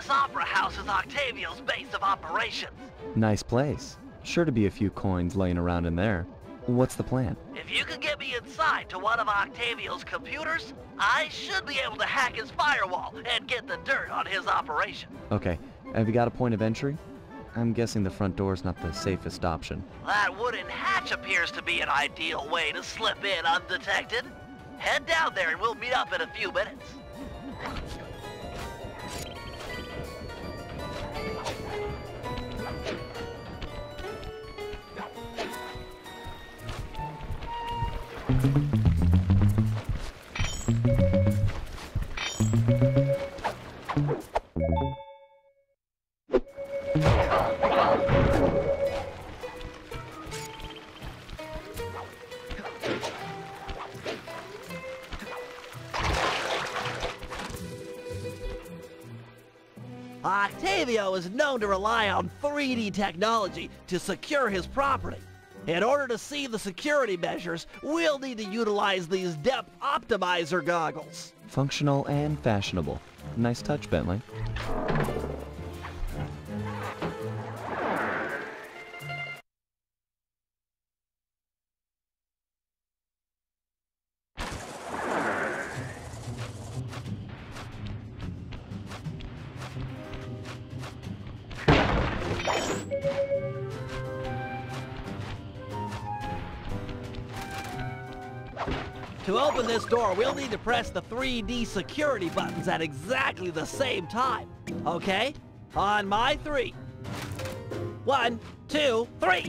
This opera house is Octavio's base of operations. Nice place. Sure to be a few coins laying around in there. What's the plan? If you could get me inside to one of Octavio's computers, I should be able to hack his firewall and get the dirt on his operation. Okay, have you got a point of entry? I'm guessing the front door's not the safest option. That wooden hatch appears to be an ideal way to slip in undetected. Head down there and we'll meet up in a few minutes. Octavio is known to rely on 3D technology to secure his property. In order to see the security measures, we'll need to utilize these depth optimizer goggles. Functional and fashionable. Nice touch, Bentley. To open this door, we'll need to press the 3D security buttons at exactly the same time. Okay? On my 3. 1, 2, 3.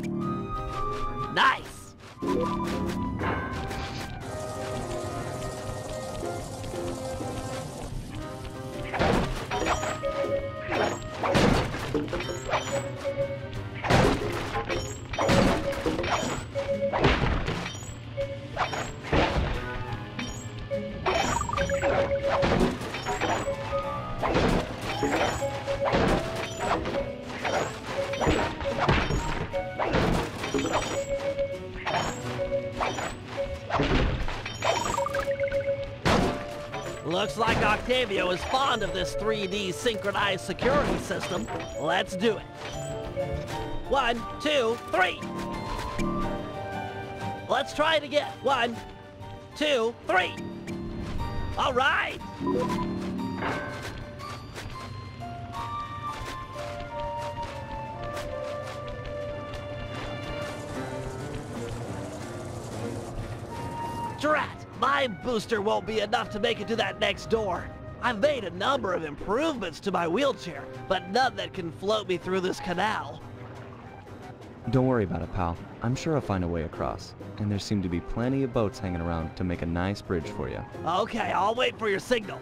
Nice! Looks like Octavio is fond of this 3D synchronized security system. Let's do it. 1, 2, 3. Let's try it again. 1, 2, 3. All right. Drat! My booster won't be enough to make it to that next door. I've made a number of improvements to my wheelchair, but none that can float me through this canal. Don't worry about it, pal. I'm sure I'll find a way across. And there seem to be plenty of boats hanging around to make a nice bridge for you. Okay, I'll wait for your signal.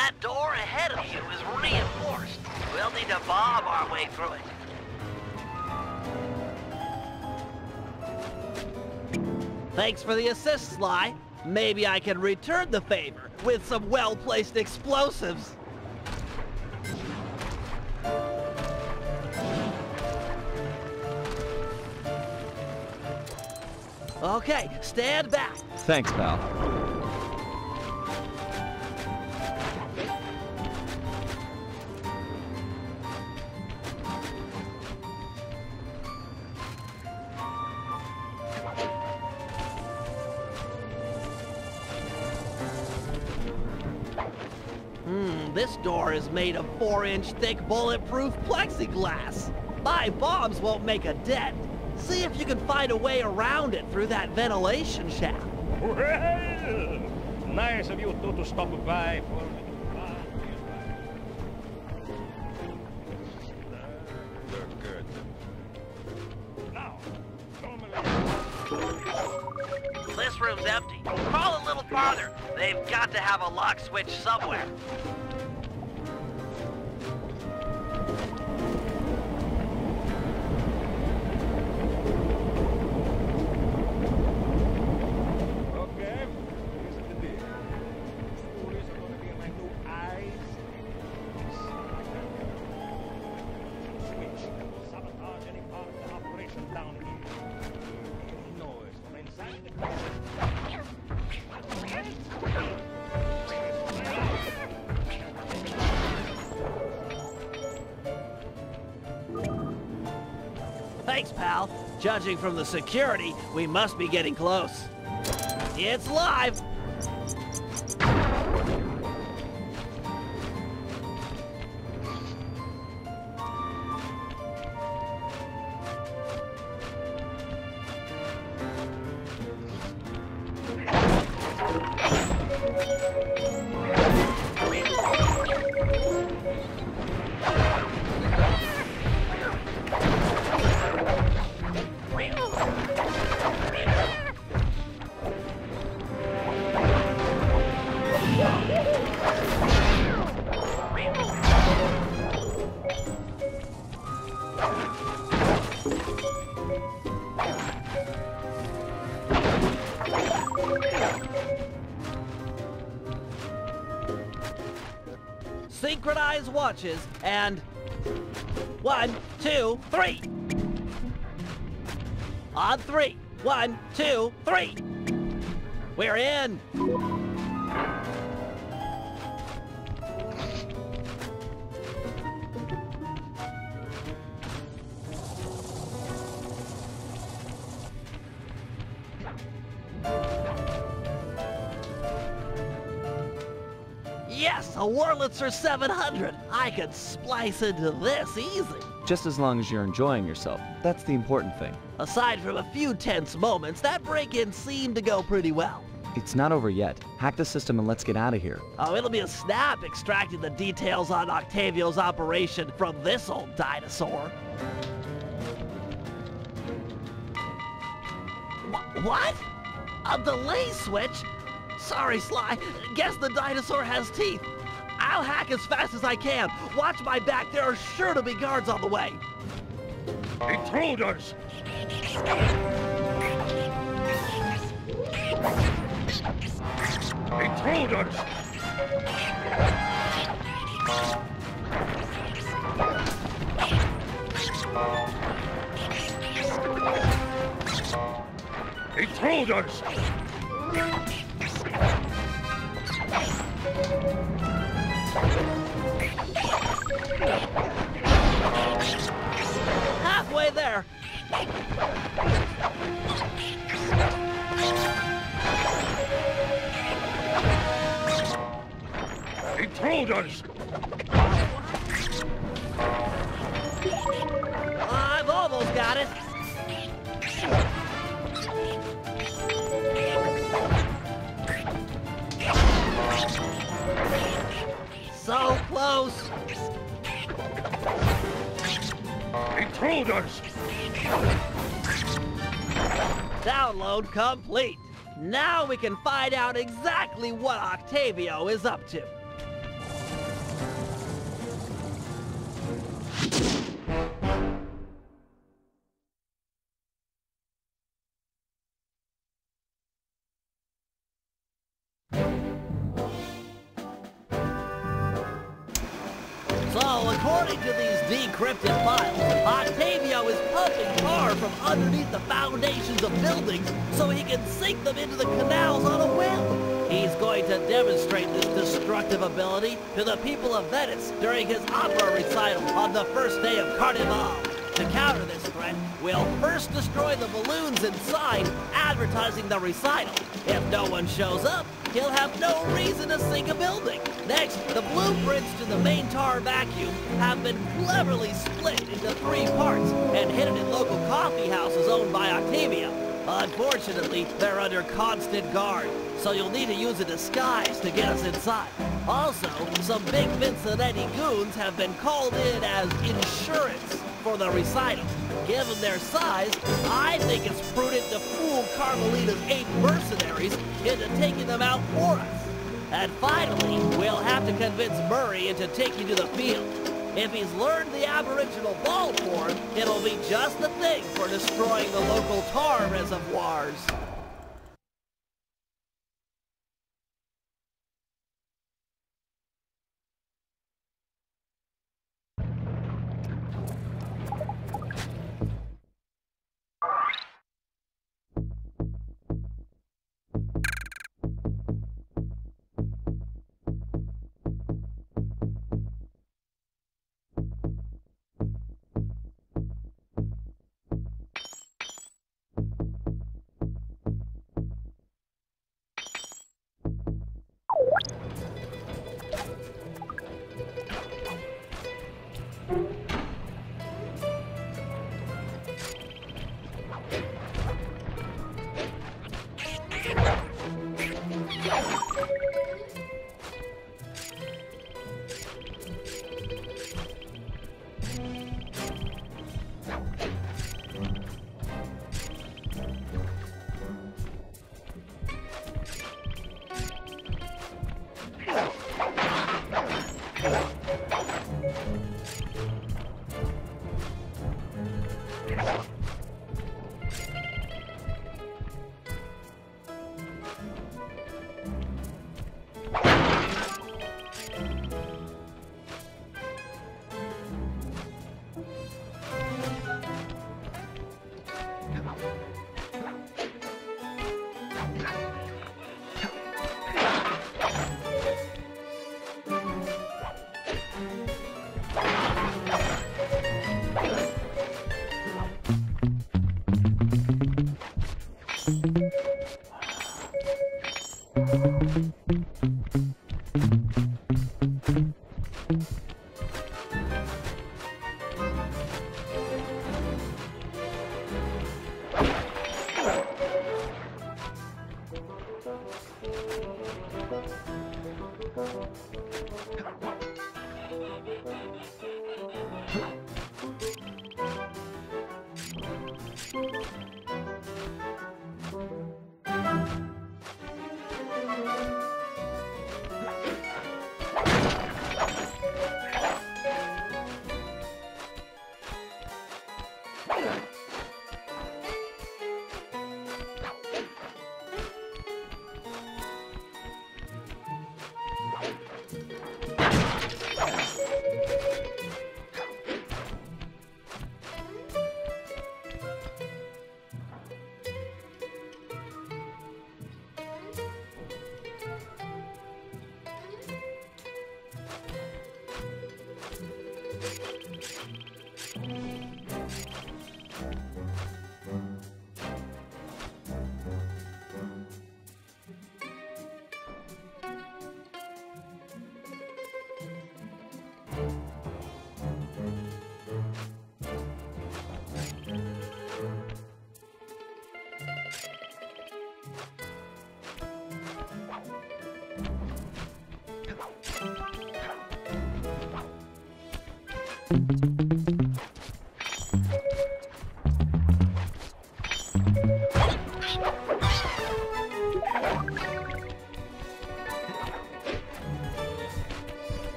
that door ahead of you is reinforced. We'll need to bomb our way through it. Thanks for the assist, Sly. Maybe I can return the favor with some well-placed explosives. Okay, stand back. Thanks, pal. This door is made of 4-inch thick bulletproof plexiglass. My bombs won't make a dent. See if you can find a way around it through that ventilation shaft. Well, nice of you two to stop by for Look good. Now, This room's empty. Crawl a little farther. They've got to have a lock switch somewhere. Okay, here's the deal. Stories are gonna be my new eyes. Switch that will sabotage any part of the operation down here. Noise from inside the Thanks, pal. Judging from the security, we must be getting close. It's live! Synchronize watches, and 1, 2, 3. On 3. 1, 2, 3. We're in. Yes, a Wurlitzer 700. I could splice into this easy. Just as long as you're enjoying yourself. That's the important thing. Aside from a few tense moments, that break-in seemed to go pretty well. It's not over yet. Hack the system and let's get out of here. Oh, it'll be a snap extracting the details on Octavio's operation from this old dinosaur. What? A delay switch? Sorry, Sly. Guess the dinosaur has teeth. I'll hack as fast as I can. Watch my back. There are sure to be guards on the way. Intruders! Intruders! Intruders! Halfway there. Intruders! I've almost got it. So close. Intruders! Download complete. Now we can find out exactly what Octavio is up to. So, according to these decrypted files, Octavio is pumping tar from underneath the foundations of buildings so he can sink them into the canals on a whim. He's going to demonstrate this destructive ability to the people of Venice during his opera recital on the first day of Carnival. To counter this threat, we'll first destroy the balloons inside, advertising the recital. If no one shows up, he'll have no reason to sink a building. Next, the blueprints to the main tar vacuum have been cleverly split into 3 parts and hidden in local coffee houses owned by Octavia. Unfortunately, they're under constant guard, so you'll need to use a disguise to get us inside. Also, some big Vincenetti goons have been called in as insurance for the recital. Given their size, I think it's prudent to fool Carmelita's 8 mercenaries into taking them out for us. And finally, we'll have to convince Murray into taking to the field. If he's learned the aboriginal ball form, it'll be just the thing for destroying the local tar reservoirs.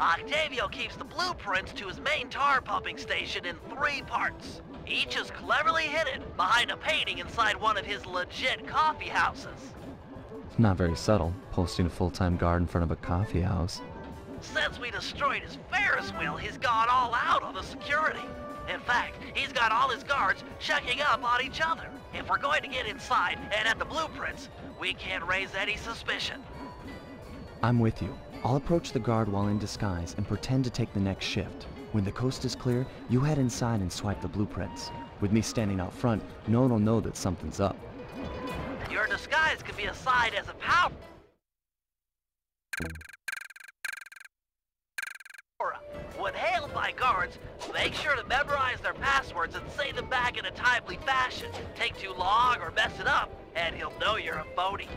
Octavio keeps the blueprints to his main tar pumping station in 3 parts. Each is cleverly hidden behind a painting inside one of his legit coffee houses. Not very subtle, posting a full-time guard in front of a coffee house. Since we destroyed his Ferris wheel, he's gone all out on the security. In fact, he's got all his guards checking up on each other. If we're going to get inside and at the blueprints, we can't raise any suspicion. I'm with you. I'll approach the guard while in disguise and pretend to take the next shift. When the coast is clear, you head inside and swipe the blueprints. With me standing out front, no one will know that something's up. Your disguise could be assigned as a power. When hailed by guards, make sure to memorize their passwords and say them back in a timely fashion. Take too long or mess it up, and he'll know you're a phony.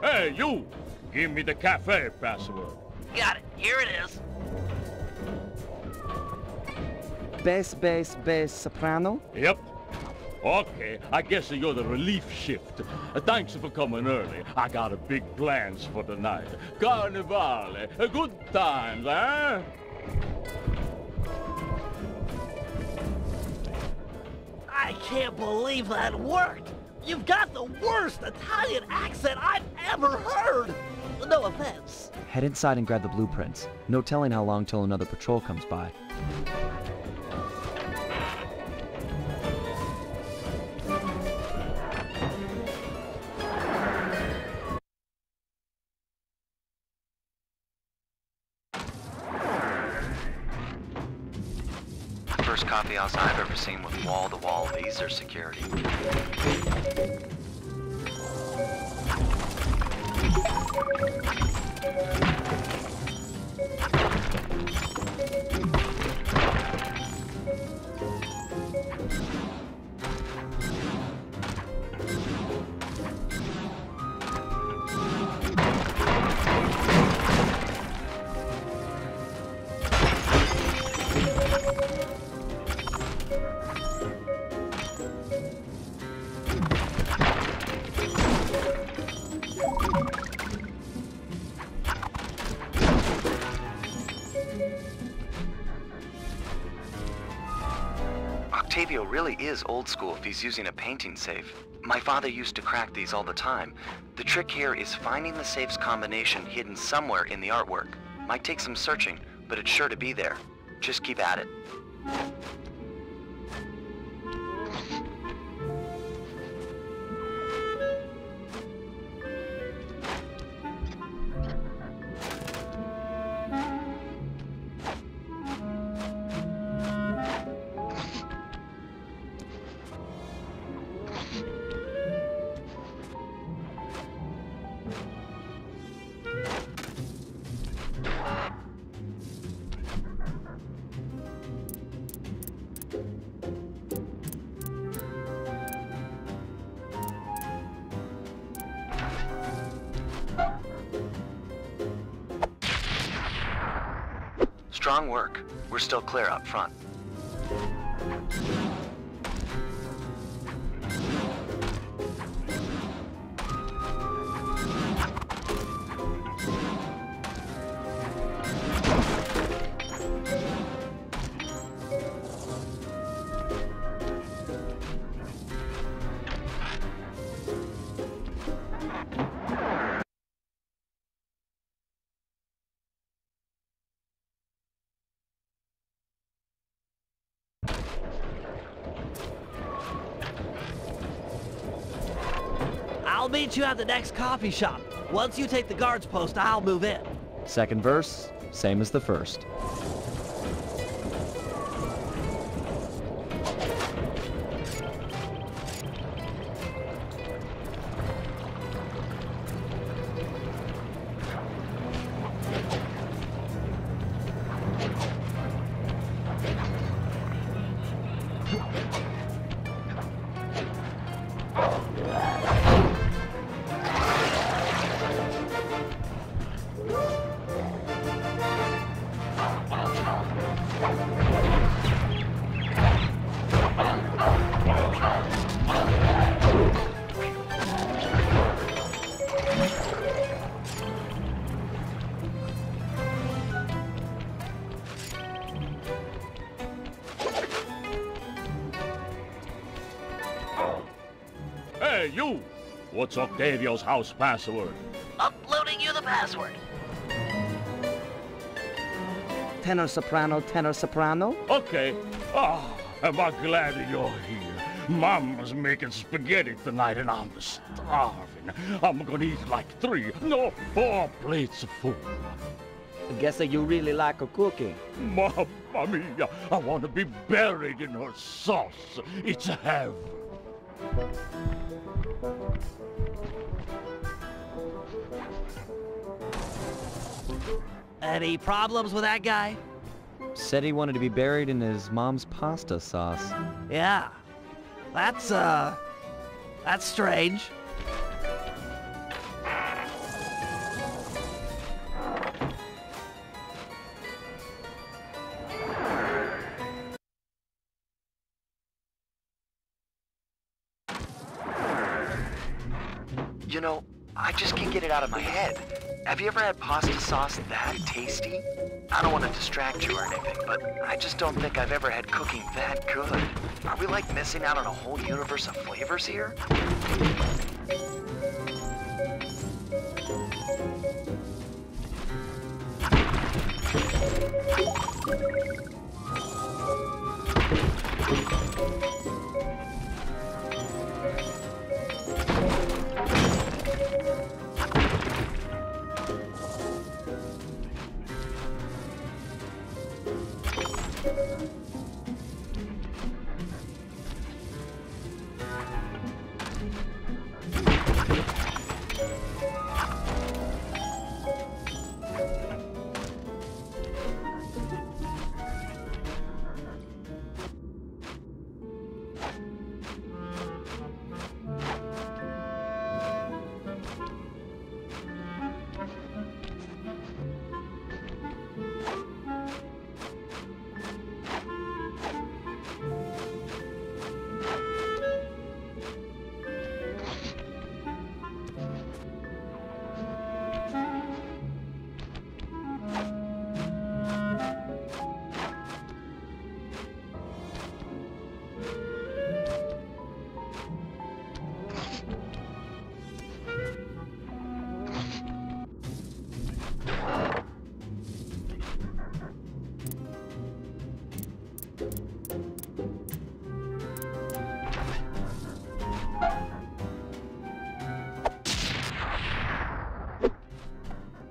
Hey, you! Give me the cafe password. Got it. Here it is. Bass, soprano? Yep. Okay, I guess you're the relief shift. Thanks for coming early. I got a big plans for tonight. Carnivale, good times, eh? I can't believe that worked. You've got the worst Italian accent I've ever heard. No offense. Head inside and grab the blueprints. No telling how long till another patrol comes by. First coffee house I've ever seen with wall-to-wall laser security. Octavio really is old school if he's using a painting safe. My father used to crack these all the time. The trick here is finding the safe's combination hidden somewhere in the artwork. Might take some searching, but it's sure to be there. Just keep at it. Strong work. We're still clear up front. I'll meet you at the next coffee shop. Once you take the guard's post, I'll move in. Second verse, same as the first. Hey, you! What's Octavio's house password? Uploading you the password. Tenor soprano, tenor soprano. Okay. Ah, am I glad you're here. Mama's making spaghetti tonight and I'm starving. I'm gonna eat like 4 plates of food. I guess that you really like her cooking. Mamma mia, I want to be buried in her sauce. It's heaven. Any problems with that guy? Said he wanted to be buried in his mom's pasta sauce. Yeah. That's strange. You know, I just can't get it out of my head. Have you ever had pasta sauce that tasty? I don't want to distract you or anything, but I just don't think I've ever had cooking that good. Are we like missing out on a whole universe of flavors here?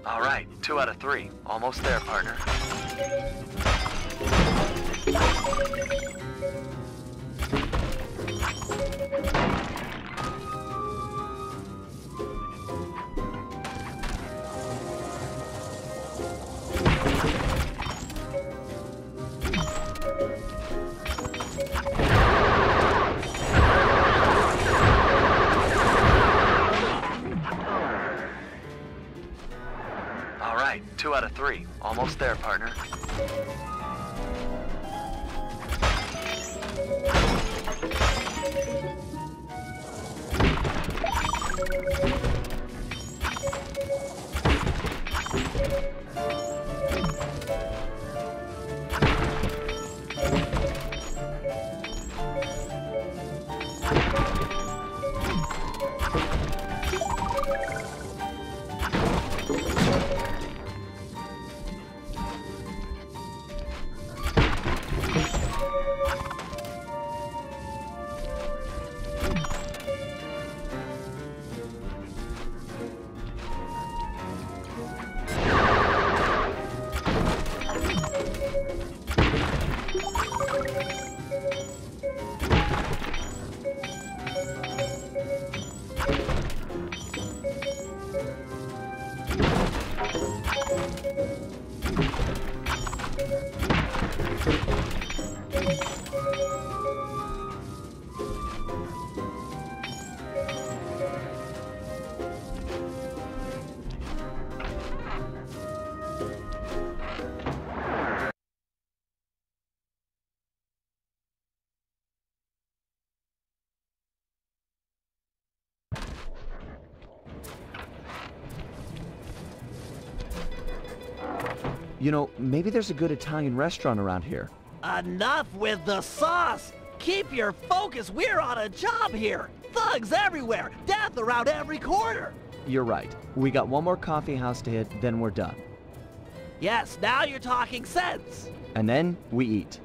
All right, 2 out of 3. Almost there, partner. All right, 2 out of 3. Almost there, partner. You know, maybe there's a good Italian restaurant around here. Enough with the sauce! Keep your focus. We're on a job here. Thugs everywhere. Death around every corner. You're right. We got one more coffee house to hit, then we're done. Yes, now you're talking sense. And then we eat.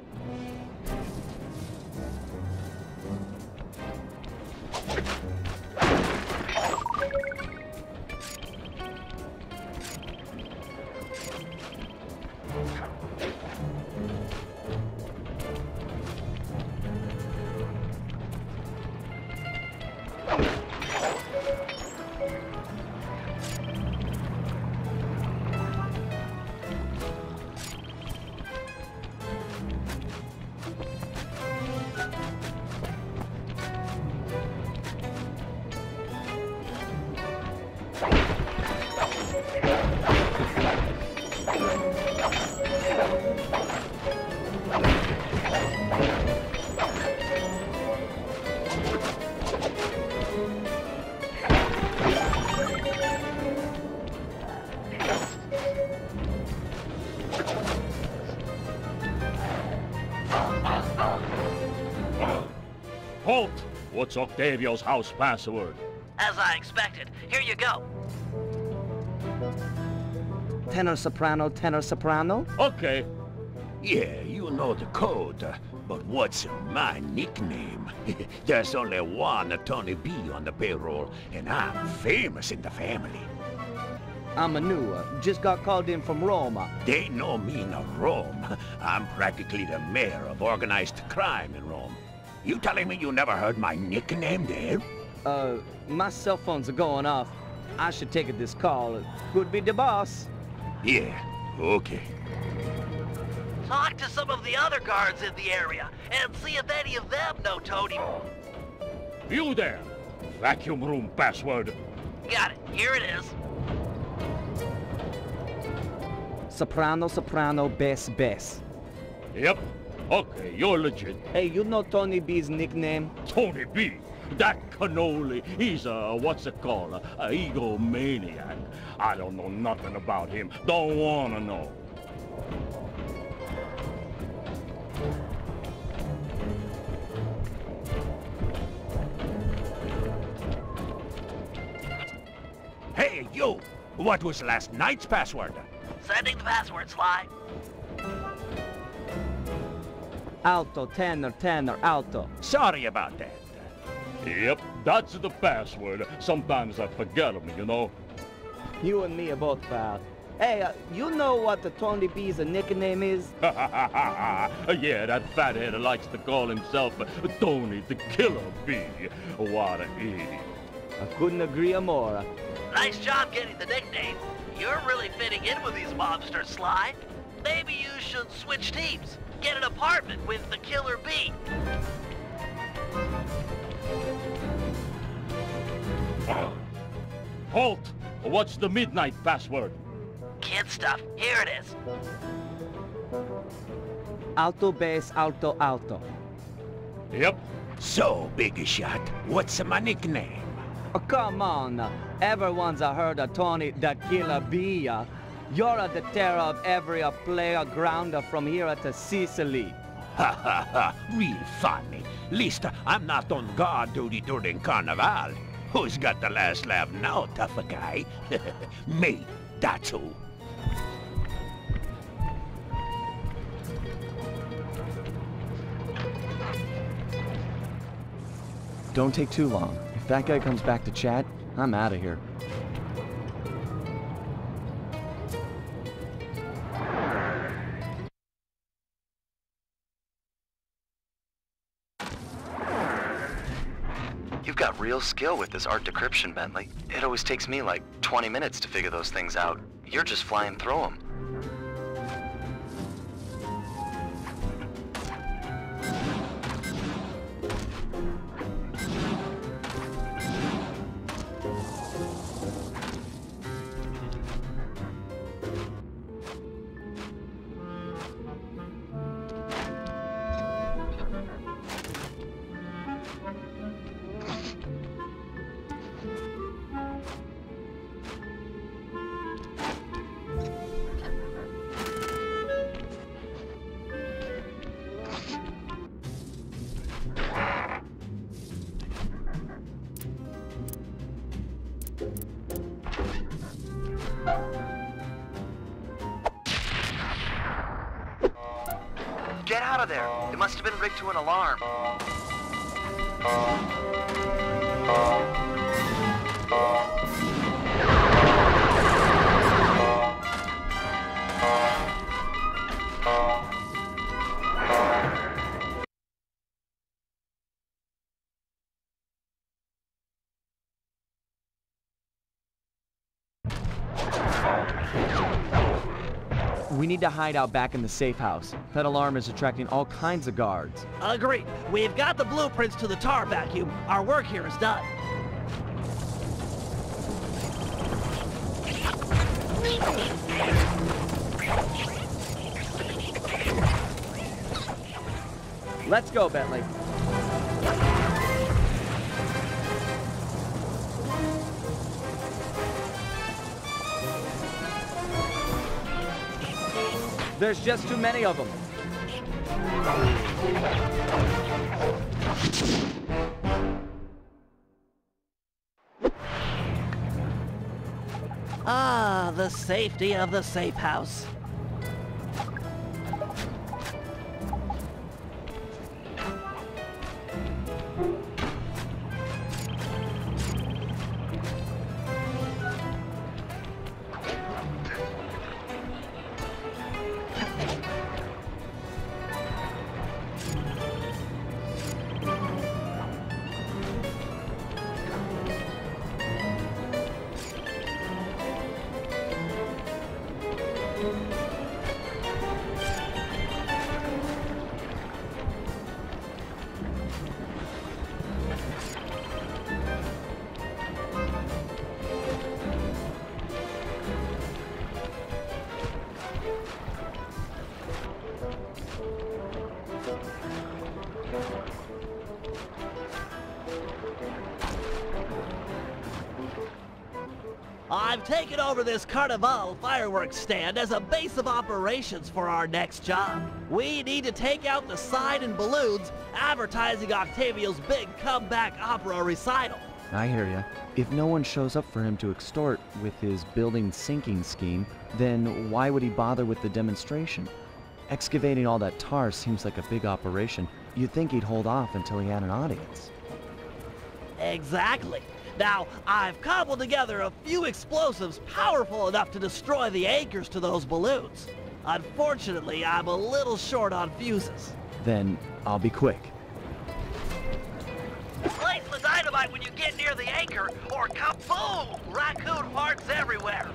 Halt! What's Octavio's house password? As I expected. Here you go. Tenor soprano, tenor soprano? Okay. Yeah, you know the code, but what's my nickname? There's only one Tony B on the payroll, and I'm famous in the family. I'm a new, just got called in from Roma. They know me in Rome. I'm practically the mayor of organized crime in Rome. You telling me you never heard my nickname there? My cell phones are going off. I should take this call. Could be the boss. Yeah, okay. Talk to some of the other guards in the area and see if any of them know Tony. You there! Vacuum room password. Got it. Here it is. Soprano, soprano, bass, bass. Yep. Okay, you're legit. Hey, you know Tony B's nickname? Tony B. That cannoli, he's what's it called? A egomaniac. I don't know nothing about him. Don't wanna know. Hey, you! What was last night's password? Sending the password, Sly. Alto, tenor, tenor, alto. Sorry about that. Yep, that's the password. Sometimes I forget them, you know. You and me are both pal. Hey, you know what the Tony B's nickname is? Yeah, that fathead likes to call himself Tony the Killer Bee. What a idiot. I couldn't agree more. Nice job getting the nickname. You're really fitting in with these mobsters, Sly. Maybe you should switch teams. Get an apartment with the Killer Bee. Halt! What's the midnight password? Kid stuff. Here it is. Alto, bass, alto, alto. Yep. So, Big Shot, what's my nickname? Oh, come on. Everyone's heard of Tony the Killer Bee. You're the terror of every playground from here to Sicily. Ha ha ha, real funny. Least I'm not on guard duty during Carnival. Who's got the last laugh now, tough guy? Me, that's who. Don't take too long. If that guy comes back to chat, I'm out of here. You've got real skill with this art decryption, Bentley. It always takes me like 20 minutes to figure those things out. You're just flying through them. Get out of there! It must have been rigged to an alarm. We need to hide out back in the safe house. That alarm is attracting all kinds of guards. Agreed. We've got the blueprints to the tar vacuum. Our work here is done. Let's go, Bentley. There's just too many of them. Ah, the safety of the safe house. I've taken over this Carnival fireworks stand as a base of operations for our next job. We need to take out the sign and balloons advertising Octavio's big comeback opera recital. I hear ya. If no one shows up for him to extort with his building sinking scheme, then why would he bother with the demonstration? Excavating all that tar seems like a big operation. You'd think he'd hold off until he had an audience. Exactly. Now, I've cobbled together a few explosives powerful enough to destroy the anchors to those balloons. Unfortunately, I'm a little short on fuses. Then I'll be quick. Place the dynamite when you get near the anchor, or kaboom! Raccoon parts everywhere.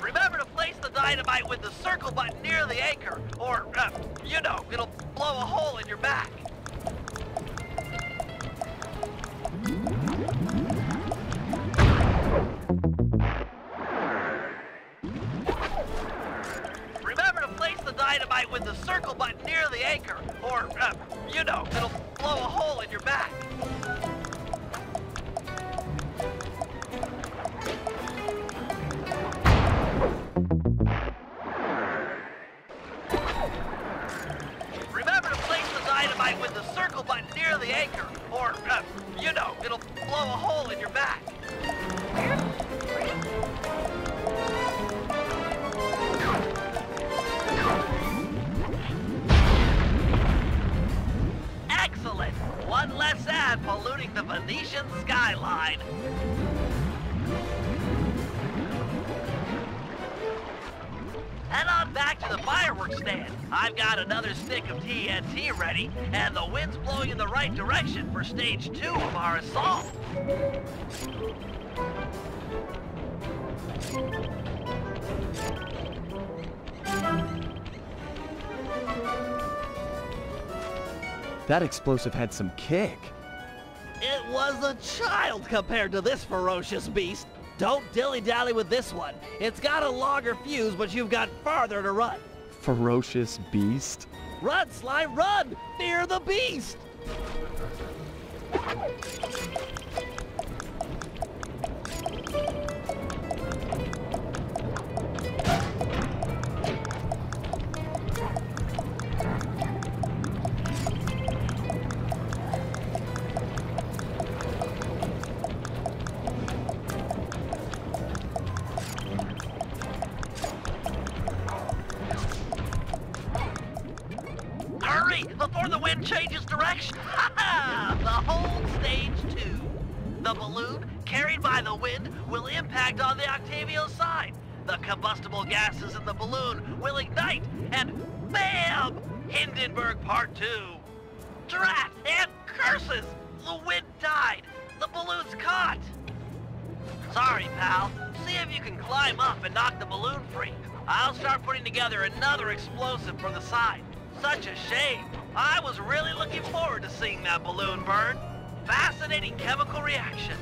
Remember to place the dynamite with the circle button near the anchor, or, you know, it'll blow a hole in your back. Remember to place the dynamite with the circle button near the anchor, or, you know, it'll blow a hole in your back. Remember to place the dynamite with the circle button near the anchor, or, you know, it'll blow a hole in your back. Excellent! One less ad polluting the Venetian skyline. Head on back to the fireworks stand. I've got another stick of TNT ready, and the wind's blowing in the right direction for stage 2 of our assault. That explosive had some kick. It was a child compared to this ferocious beast. Don't dilly-dally with this one. It's got a longer fuse, but you've got farther to run. Ferocious beast? Run, Sly, run! Fear the beast! 3 before the wind changes direction. Ha ha! The whole stage 2. The balloon, carried by the wind, will impact on the Octavio's side. The combustible gases in the balloon will ignite, and BAM! Hindenburg Part 2. Drat and curses! The wind died. The balloon's caught. Sorry, pal. See if you can climb up and knock the balloon free. I'll start putting together another explosive for the side. Such a shame. I was really looking forward to seeing that balloon burn. Fascinating chemical reaction.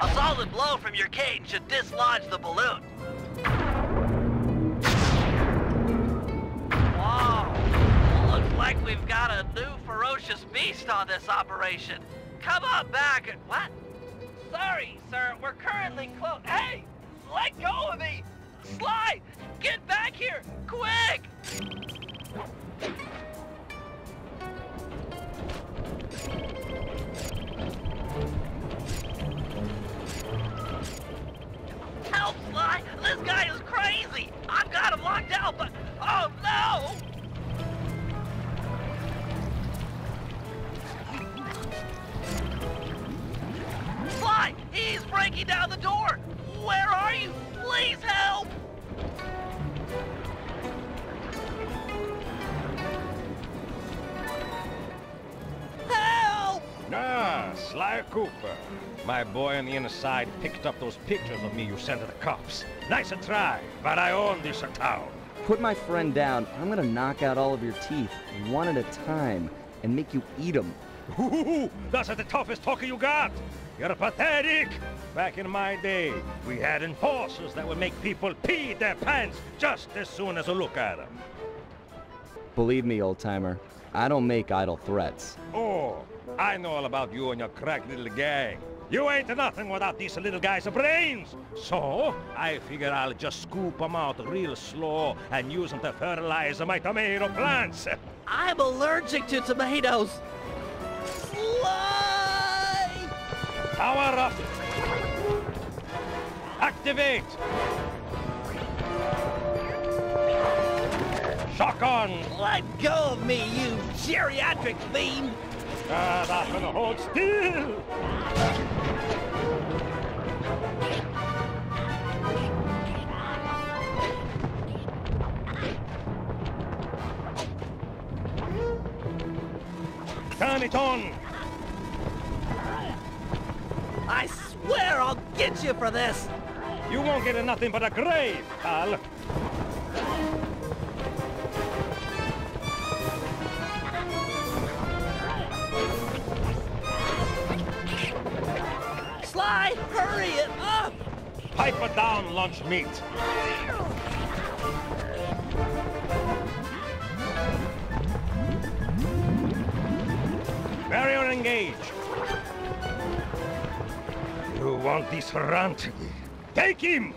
A solid blow from your cane should dislodge the balloon. Whoa! Looks like we've got a new ferocious beast on this operation. Come on back and... What? Sorry, sir. We're currently closed. Hey! Let go of me! Sly! Get back here! Quick! Help, Sly! This guy is crazy! I've got him locked out, but... Oh, no! Sly! He's breaking down the door! Where are you? Please help! Help! Ah, Sly Cooper. My boy on the inner side picked up those pictures of me you sent to the cops. Nice a try, but I own this town. Put my friend down. I'm gonna knock out all of your teeth, one at a time, and make you eat them. Ooh, that's the toughest talker you got. You're pathetic. Back in my day, we had enforcers that would make people pee their pants just as soon as a look at them. Believe me, old-timer, I don't make idle threats. Oh, I know all about you and your crack little gang. You ain't nothing without these little guys' brains. So, I figure I'll just scoop them out real slow and use them to fertilize my tomato plants. I'm allergic to tomatoes. Sly! Power up! Activate! Shock on! Let go of me, you geriatric fiend! Ah, that's gonna hold still! Turn it on! I swear I'll get you for this! You won't get nothing but a grave, pal. Sly, hurry it up! Pipe it down, lunch meat. Barrier engage. You want this runt? Take him!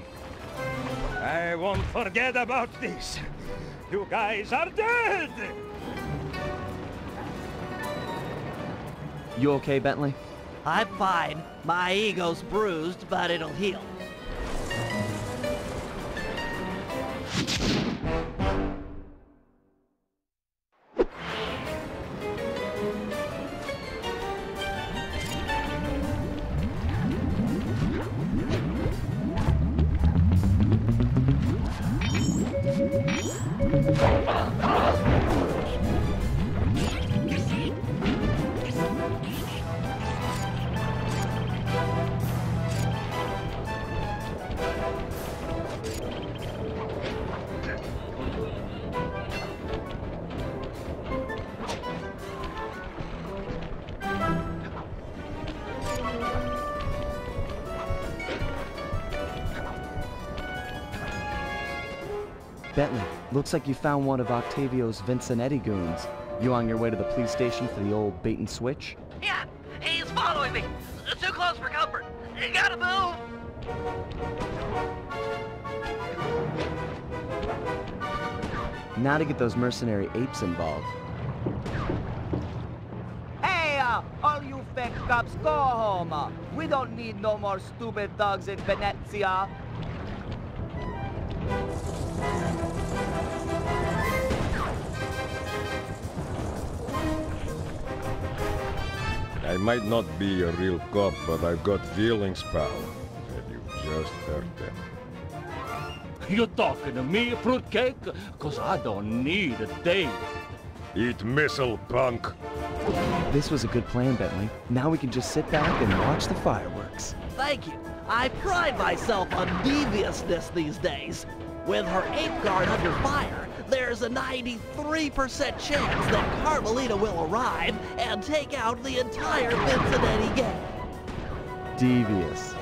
I won't forget about this. You guys are dead! You okay, Bentley? I'm fine. My ego's bruised, but it'll heal. Bentley, looks like you found one of Octavio's Vincenetti goons. You on your way to the police station for the old bait and switch? Yeah, he's following me. Too close for comfort. You gotta move. Now to get those mercenary apes involved. Hey, all you fake cops, go home. We don't need no more stupid thugs in Venezia. I might not be a real cop, but I've got feelings, pal. And you just hurt them. You talking to me, fruitcake? Cause I don't need a date. Eat missile, punk! This was a good plan, Bentley. Now we can just sit back and watch the fireworks. Thank you. I pride myself on deviousness these days. With her ape guard under fire, there's a 93% chance that Carmelita will arrive and take out the entire Vincenetti gang. Devious.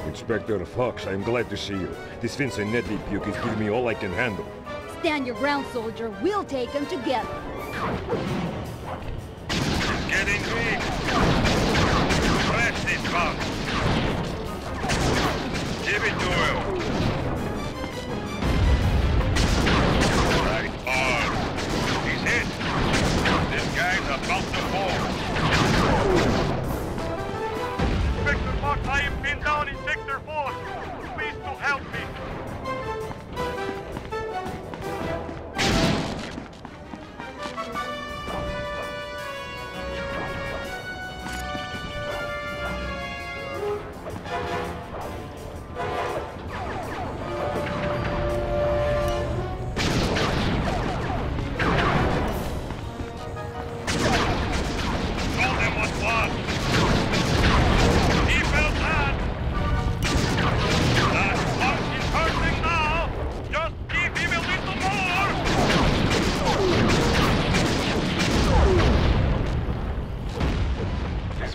Inspector Fox, I'm glad to see you. This Vincenetti puke is giving me all I can handle. Stand your ground, soldier. We'll take them together. He's getting weak. Press this punk. Give it to him. Right on. He's hit. This guy's about to fall. Inspector Fox, I am pinned down in Sector 4. Please to help me.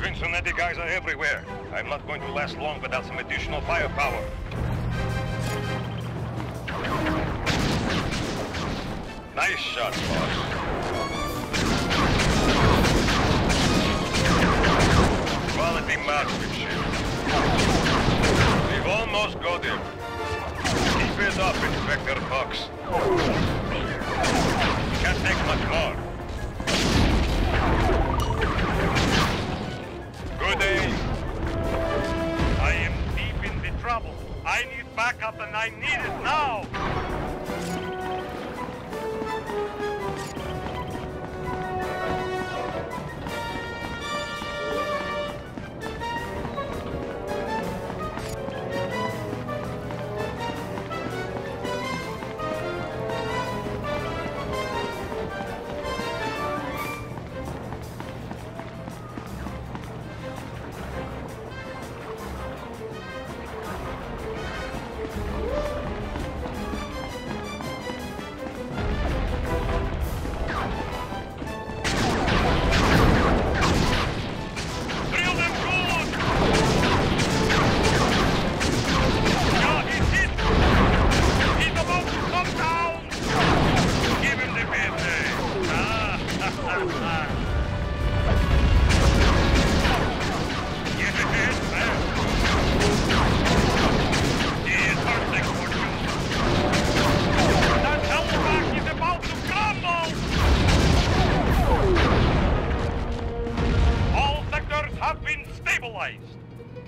Vincenetti guys are everywhere. I'm not going to last long without some additional firepower. Nice shot, boss. Quality marksmanship. We've almost got him. Keep it up, Inspector Fox. Can't take much more. Good aim. I am deep in the trouble. I need backup and I need it now.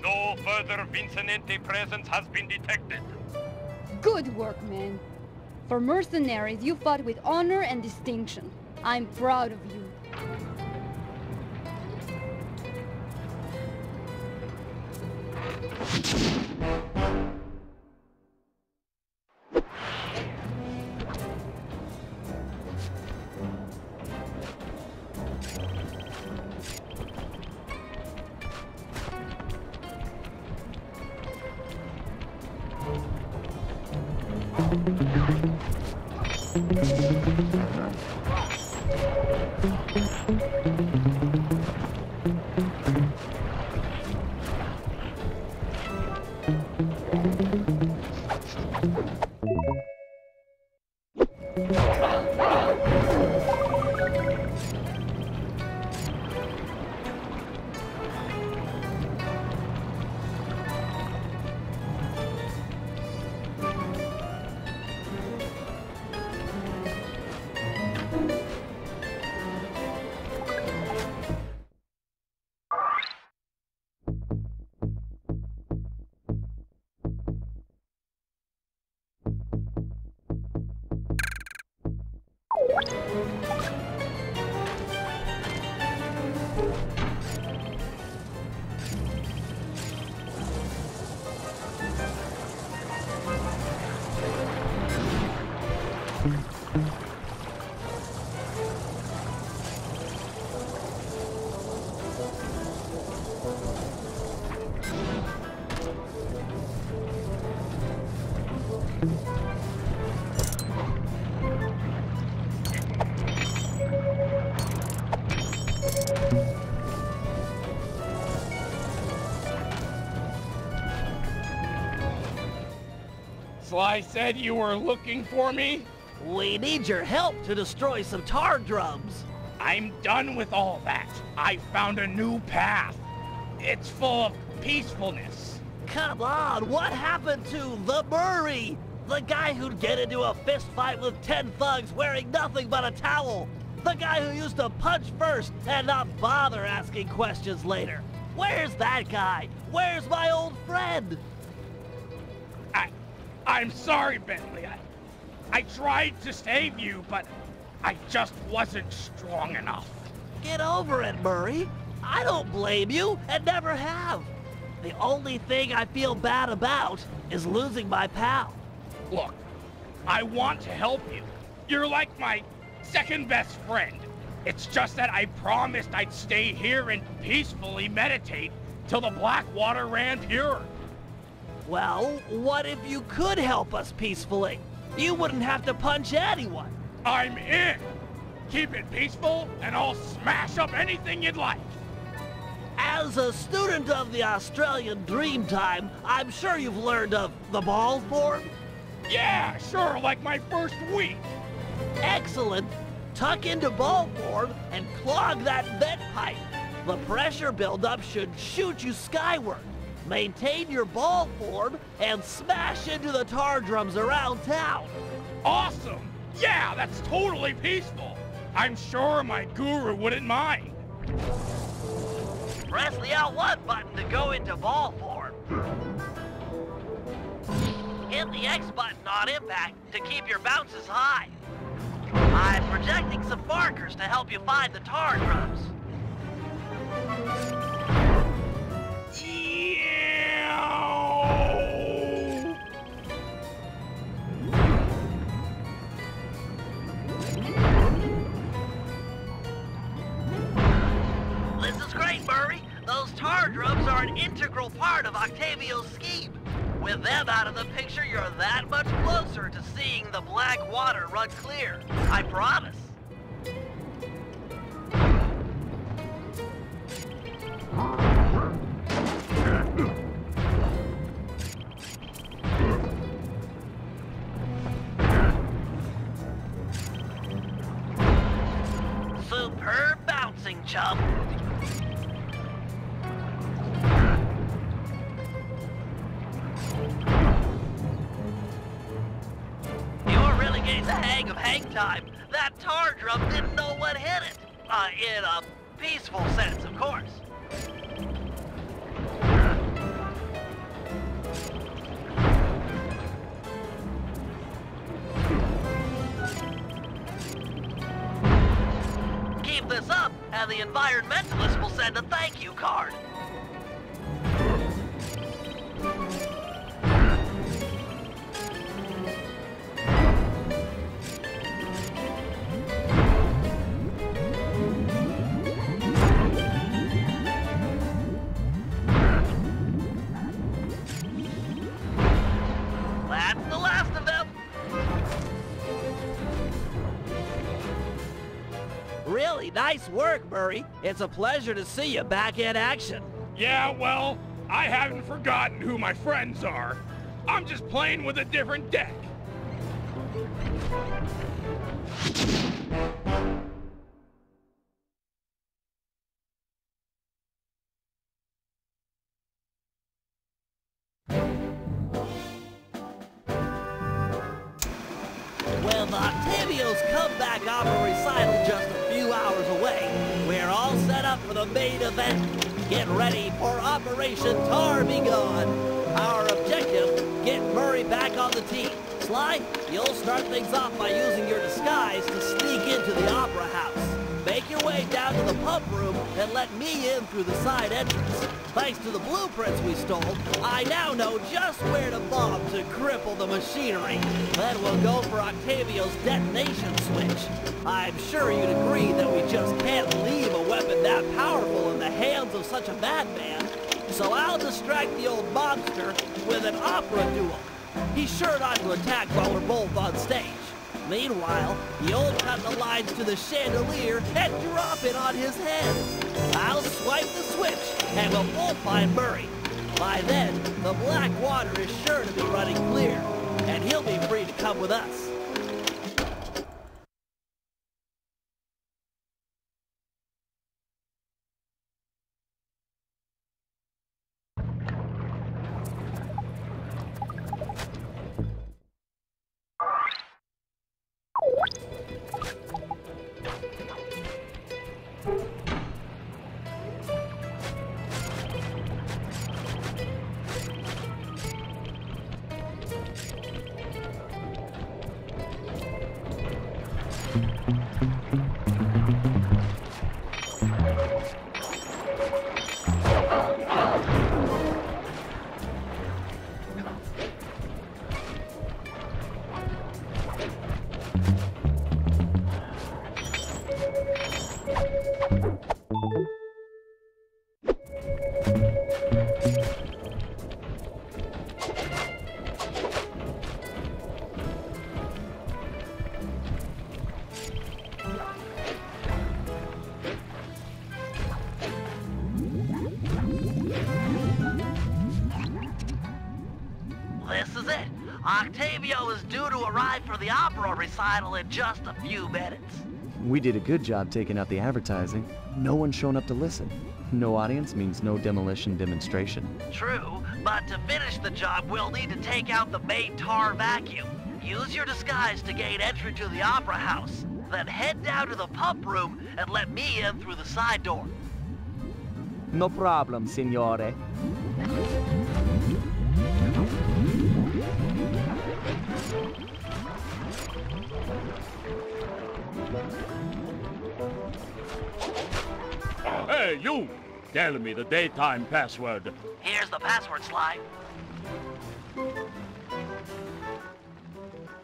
No further Vincenetti presence has been detected. Good work, man. For mercenaries, you fought with honor and distinction. I'm proud of you. Sly said you were looking for me? We need your help to destroy some tar drums. I'm done with all that. I found a new path. It's full of peacefulness. Come on, what happened to the Murray? The guy who'd get into a fist fight with 10 thugs wearing nothing but a towel. The guy who used to punch first and not bother asking questions later. Where's that guy? Where's my old friend? I'm sorry, Bentley. I tried to save you, but I just wasn't strong enough. Get over it, Murray. I don't blame you, and never have. The only thing I feel bad about is losing my pal. Look, I want to help you. You're like my second best friend. It's just that I promised I'd stay here and peacefully meditate till the black water ran pure. Well, what if you could help us peacefully? You wouldn't have to punch anyone. I'm in. Keep it peaceful, and I'll smash up anything you'd like. As a student of the Australian Dreamtime, I'm sure you've learned of the ball form? Yeah, sure, like my first week. Excellent. Tuck into ball form and clog that vent pipe. The pressure buildup should shoot you skyward. Maintain your ball form and smash into the tar drums around town. Awesome! Yeah, that's totally peaceful. I'm sure my guru wouldn't mind. Press the L1 button to go into ball form. Hit the X button on impact to keep your bounces high. I'm projecting some markers to help you find the tar drums. This is great, Murray. Those tar drums are an integral part of Octavio's scheme. With them out of the picture, you're that much closer to seeing the black water run clear. I promise. Superb bouncing, chum. You're really getting the hang of hang time. That tar drum didn't know what hit it. In a peaceful sense, of course. Keep this up, and the environmentalist will send a thank you card. That's the last of them. Really nice work, Murray. It's a pleasure to see you back in action. Yeah, well, I haven't forgotten who my friends are. I'm just playing with a different deck. With Octavio's comeback opera recital just a few hours away, we're all set up for the main event. Get ready for Operation Tar Be Gone. Our objective, get Murray back on the team. Sly, you'll start things off by using your disguise to sneak into the opera house. Make your way down to the pump room and let me in through the side entrance. Thanks to the blueprints we stole, I now know just where to bomb to cripple the machinery. Then we'll go for Octavio's detonation switch. I'm sure you'd agree that we just can't leave a weapon that powerful in the hands of such a madman. So I'll distract the old monster with an opera duel. He's sure not to attack while we're both on stage. Meanwhile, you'll cut the lines to the chandelier and drop it on his head. I'll swipe the switch, and we'll both find Murray. By then, the black water is sure to be running clear, and he'll be free to come with us. This is it. Octavio is due to arrive for the opera recital in just a few minutes. We did a good job taking out the advertising. No one's shown up to listen. No audience means no demolition demonstration. True, but to finish the job, we'll need to take out the main tar vacuum. Use your disguise to gain entry to the opera house. Then head down to the pump room and let me in through the side door. No problem, signore. Hey, you! Tell me the daytime password. Here's the password, Sly.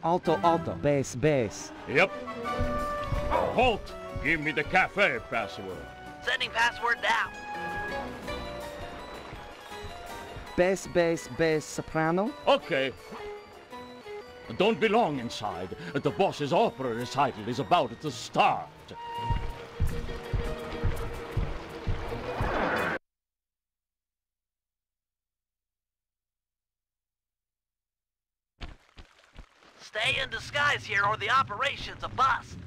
Alto, alto, bass, bass. Yep. Halt! Give me the cafe password. Sending password now. Bass, bass, bass, soprano. Okay. Don't be long inside. The boss's opera recital is about to start. Stay in disguise here or the operation's a bust.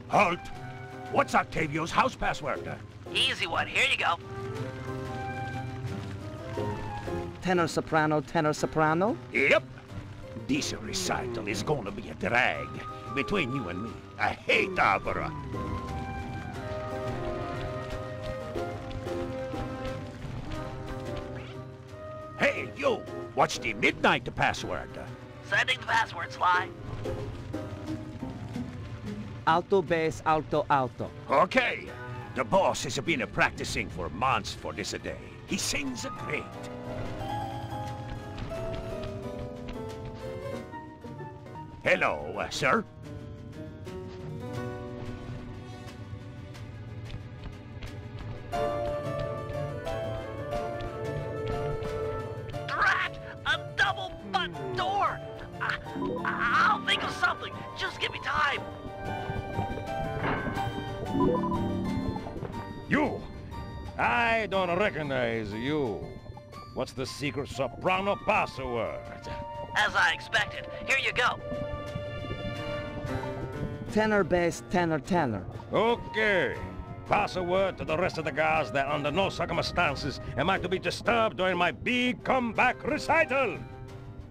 Halt! What's Octavio's house password? Easy one, here you go. Tenor, soprano. Yep. This recital is gonna be a drag. Between you and me, I hate opera. Hey, you! What's the midnight password? Sending the password, Sly. Alto, bass, alto, alto. Okay. The boss has been practicing for months for this day. He sings great. Hello, sir? Drat! A double button door! I'll think of something. Just give me time. I don't recognize you. What's the secret soprano password? As I expected. Here you go. Tenor, bass, tenor, tenor. Okay. Pass a word to the rest of the guys that under no circumstances am I to be disturbed during my big comeback recital.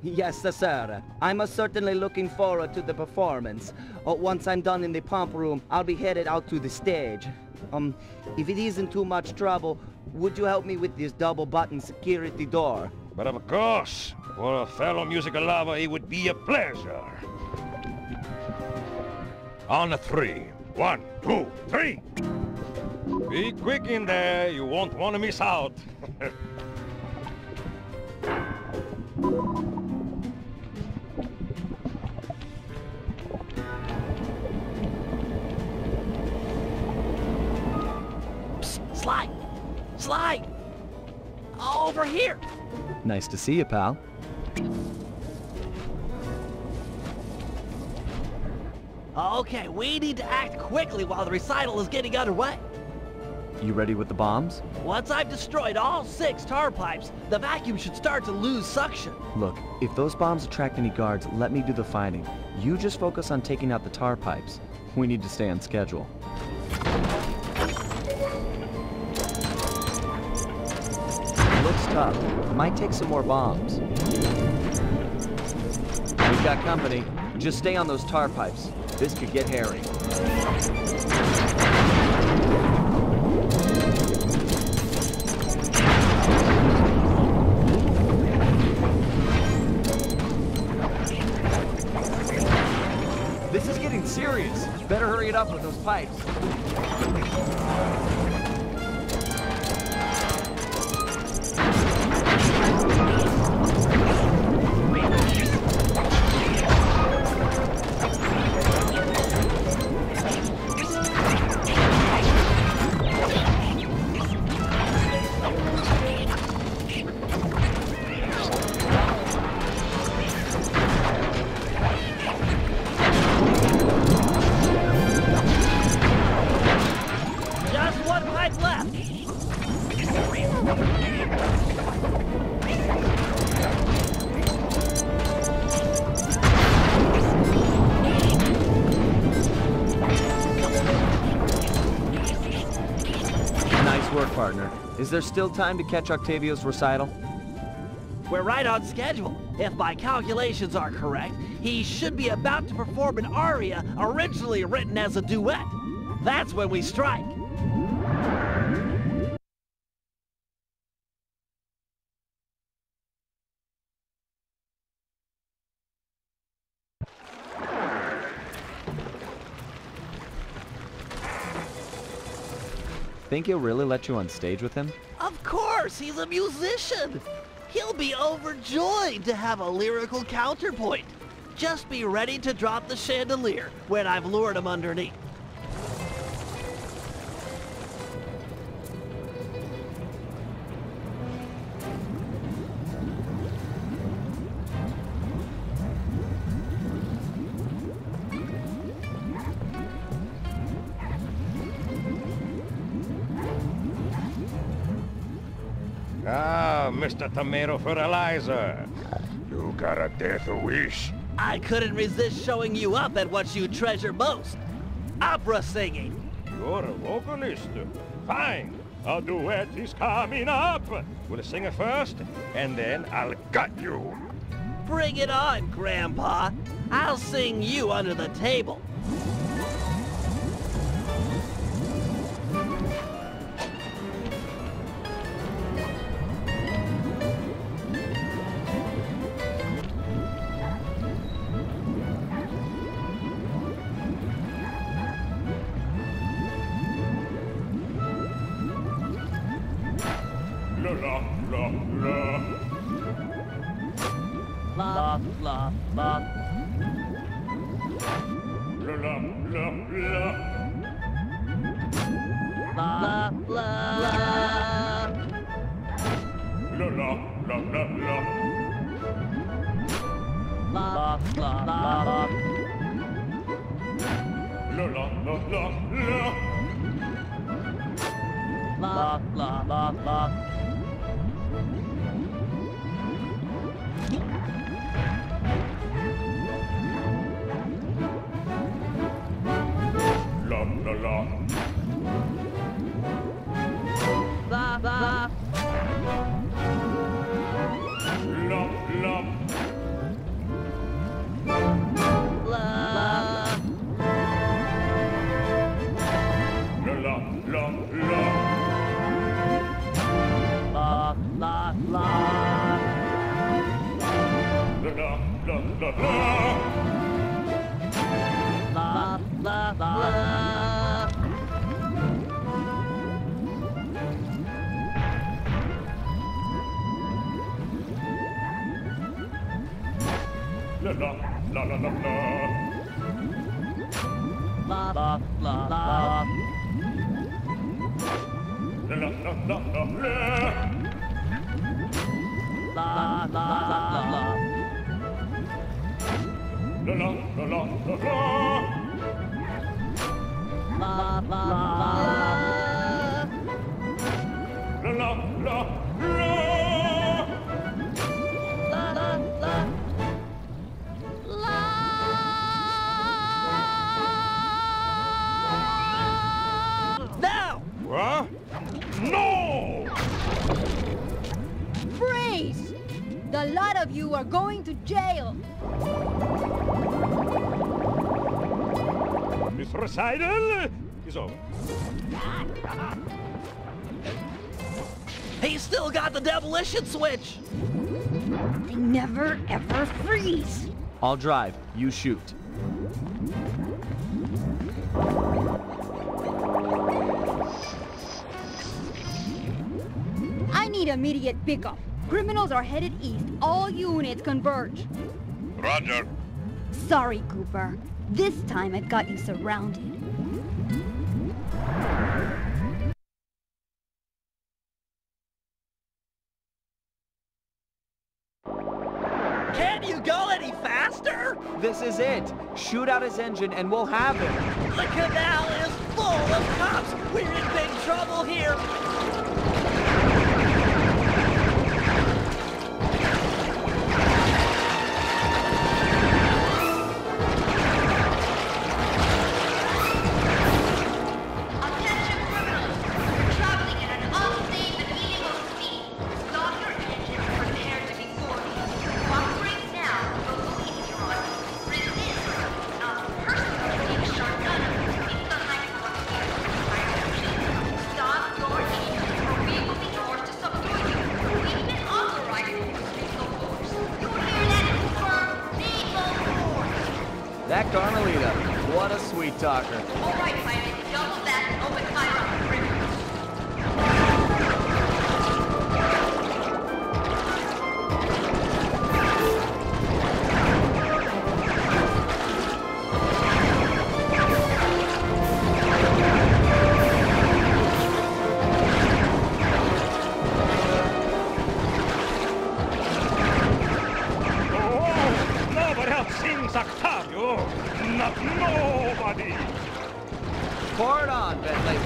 Yes, sir. I'm certainly looking forward to the performance. Once I'm done in the pump room, I'll be headed out to the stage. If it isn't too much trouble, would you help me with this double-button security door? But of course, for a fellow musical lover, it would be a pleasure. On a 3. 1, 2, 3. Be quick in there, you won't want to miss out. Psst, Sly! Sly! Over here! Nice to see you, pal. Okay, we need to act quickly while the recital is getting underway. You ready with the bombs? Once I've destroyed all 6 tar pipes, the vacuum should start to lose suction. Look, if those bombs attract any guards, let me do the fighting. You just focus on taking out the tar pipes. We need to stay on schedule. Looks tough. Might take some more bombs. We've got company. Just stay on those tar pipes. This could get hairy. This is getting serious. Better hurry it up with those pipes. Partner. Is there still time to catch Octavio's recital? We're right on schedule. If my calculations are correct, he should be about to perform an aria originally written as a duet. That's when we strike. Think he'll really let you on stage with him? Of course, he's a musician. He'll be overjoyed to have a lyrical counterpoint. Just be ready to drop the chandelier when I've lured him underneath. Ah, Mr. Tomato Fertilizer. You got a death wish? I couldn't resist showing you up at what you treasure most. Opera singing. You're a vocalist. Fine. A duet is coming up. We'll sing it first, and then I'll gut you. Bring it on, Grandpa. I'll sing you under the table. La la la la. La, la, la. La la la la. La, la, la. La la la la la. La, la, la, la. La la la la la. La, blah, blah, blah. La la la. Blah, blah. La la. Blah. La la la la. Blah, blah, blah. La la la la la. Blah, blah, blah. La la la la la la. Blah, blah, blah, blah. La la la la la la. Blah, blah, blah, blah. La la la la la la. Blah, blah, blah. La la la la. La, la, la. Now! What? No! Freeze! The lot of you are going to jail. This recital is over. He's still got the demolition switch! They never ever freeze. I'll drive. You shoot. I need immediate pickup. Criminals are headed east. All units converge. Roger. Sorry, Cooper. This time I've got you surrounded. Can you go any faster? This is it. Shoot out his engine and we'll have him. The canal is full of cops! We're in big trouble here! Attention criminals! You're traveling at an unsafe and illegal speed. Stop your engines and prepare to be boarded. Cooperate now, or you'll lose your honor. Resist, not personally take shotgun in the height of Stop your engines, or we will be forced to subdue you. We've been authorized to use lethal force. You hear that, Cooper? Lethal force! That Carmelita, what a sweet talker. All right, pilot, double that and open fire on the criminals. Oh, nobody else sings Octavio. Not nobody. Pour it on, Bentley.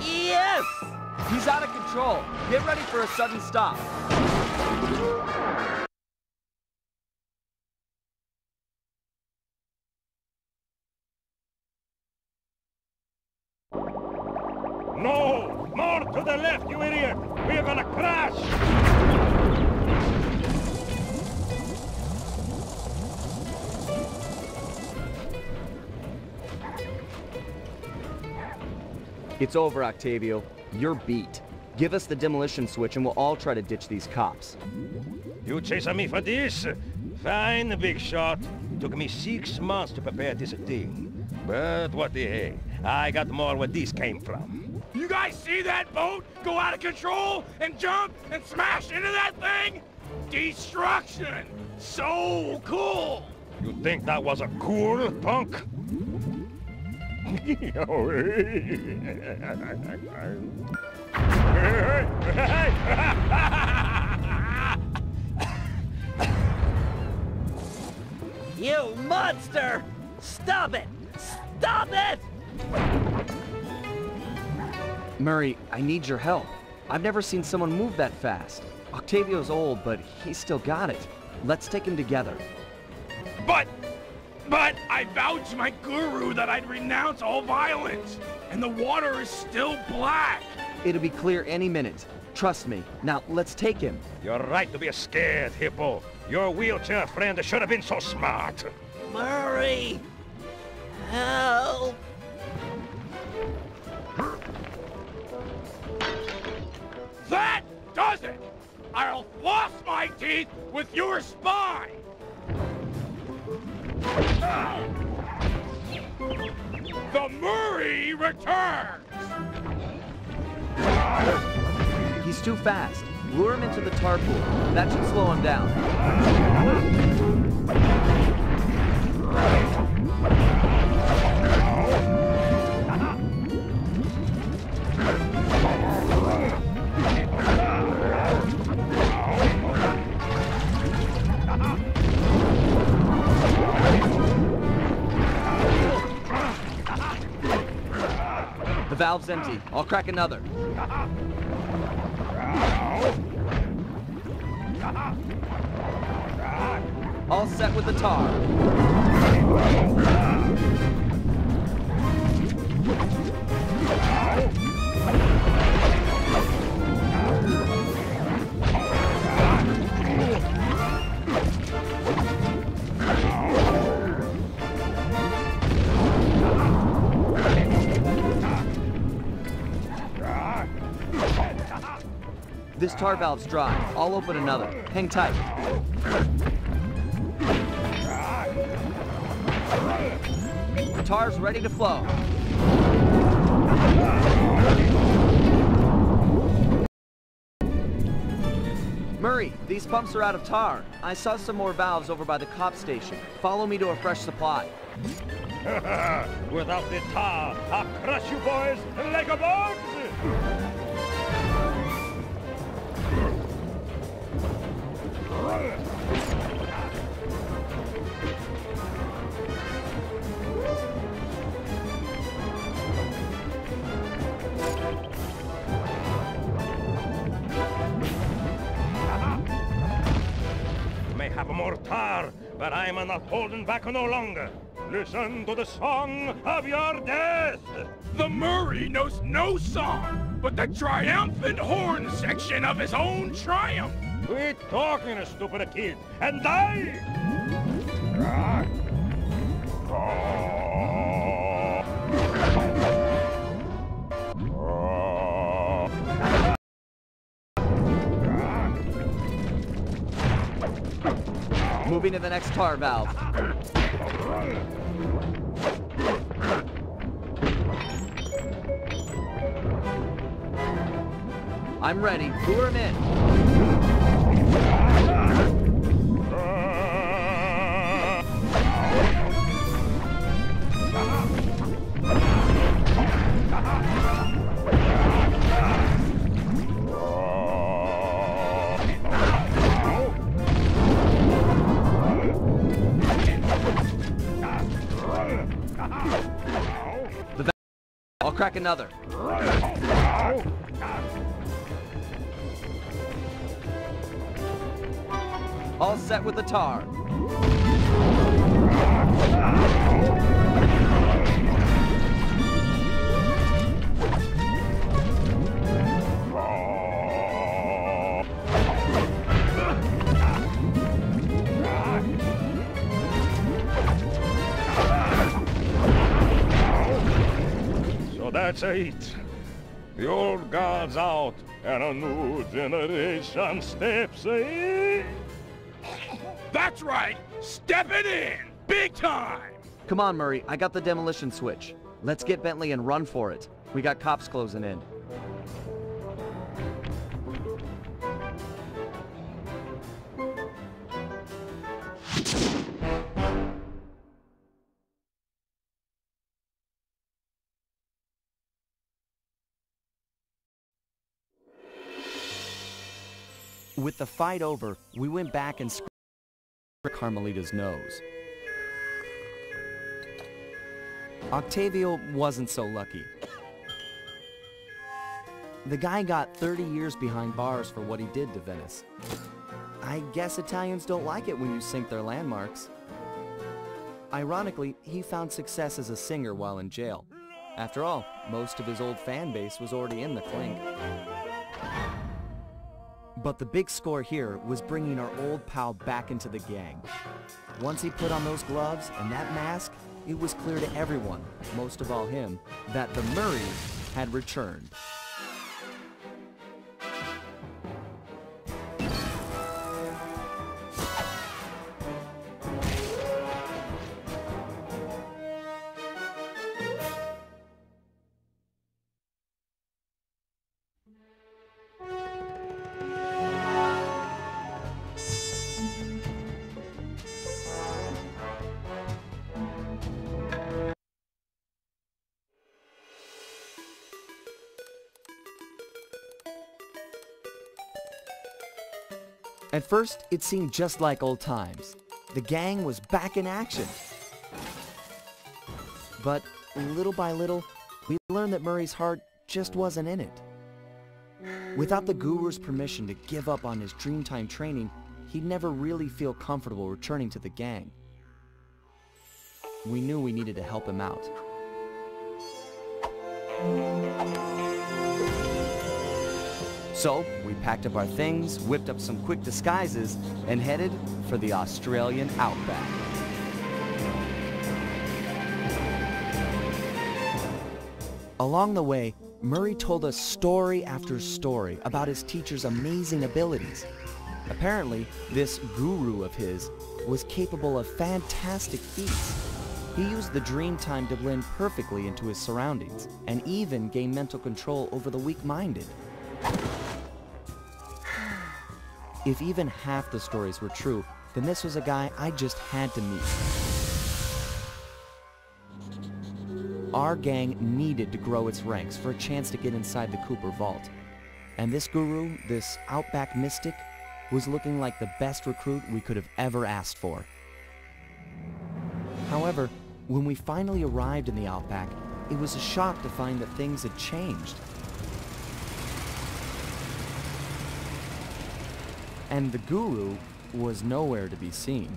Yes! He's out of control. Get ready for a sudden stop. No! More to the left, you idiot! We're gonna crash! It's over, Octavio. You're beat. Give us the demolition switch and we'll all try to ditch these cops. You chasing me for this? Fine, big shot. Took me 6 months to prepare this thing. But what the heck? I got more where this came from. You guys see that boat go out of control and jump and smash into that thing? Destruction! So cool! You think that was a cool, punk? You monster! Stop it! Stop it! Murray, I need your help. I've never seen someone move that fast. Octavio's old, but he's still got it. Let's take him together. But I vowed to my guru that I'd renounce all violence, and the water is still black. It'll be clear any minute. Trust me. Now, let's take him. You're right to be scared, Hippo. Your wheelchair friend should have been so smart. Murray! Help! That does it! I'll floss my teeth with your spine! The Murray returns! He's too fast. Lure him into the tar pool. That should slow him down. The valve's empty. I'll crack another. All set with the tar. This tar valve's dry. I'll open another. Hang tight. The tar's ready to flow. Murray, these pumps are out of tar. I saw some more valves over by the cop station. Follow me to a fresh supply. Without the tar, I'll crush you boys like a bug! You may have more tar, but I'm not holding back no longer. Listen to the song of your death! The Murray knows no song, but the triumphant horn section of his own triumph. Quit talking, stupid kid, and die! Moving to the next tar valve. I'm ready. Lure him in. I'll crack another. All set with the tar. So that's it. The old guard's out, and a new generation steps in. That's right! Stepping in! Big time! Come on, Murray. I got the demolition switch. Let's get Bentley and run for it. We got cops closing in. With the fight over, we went back and scratched Carmelita's nose. Octavio wasn't so lucky. The guy got 30 years behind bars for what he did to Venice. I guess Italians don't like it when you sink their landmarks. Ironically, he found success as a singer while in jail. After all, most of his old fan base was already in the clink. But the big score here was bringing our old pal back into the gang. Once he put on those gloves and that mask, it was clear to everyone, most of all him, that the Murrays had returned. At first, it seemed just like old times. The gang was back in action. But little by little, we learned that Murray's heart just wasn't in it. Without the guru's permission to give up on his Dreamtime training, he'd never really feel comfortable returning to the gang. We knew we needed to help him out. So, we packed up our things, whipped up some quick disguises, and headed for the Australian outback. Along the way, Murray told us story after story about his teacher's amazing abilities. Apparently, this guru of his was capable of fantastic feats. He used the Dreamtime to blend perfectly into his surroundings, and even gain mental control over the weak-minded. If even half the stories were true, then this was a guy I just had to meet. Our gang needed to grow its ranks for a chance to get inside the Cooper Vault. And this guru, this outback mystic, was looking like the best recruit we could have ever asked for. However, when we finally arrived in the outback, it was a shock to find that things had changed. And the guru was nowhere to be seen.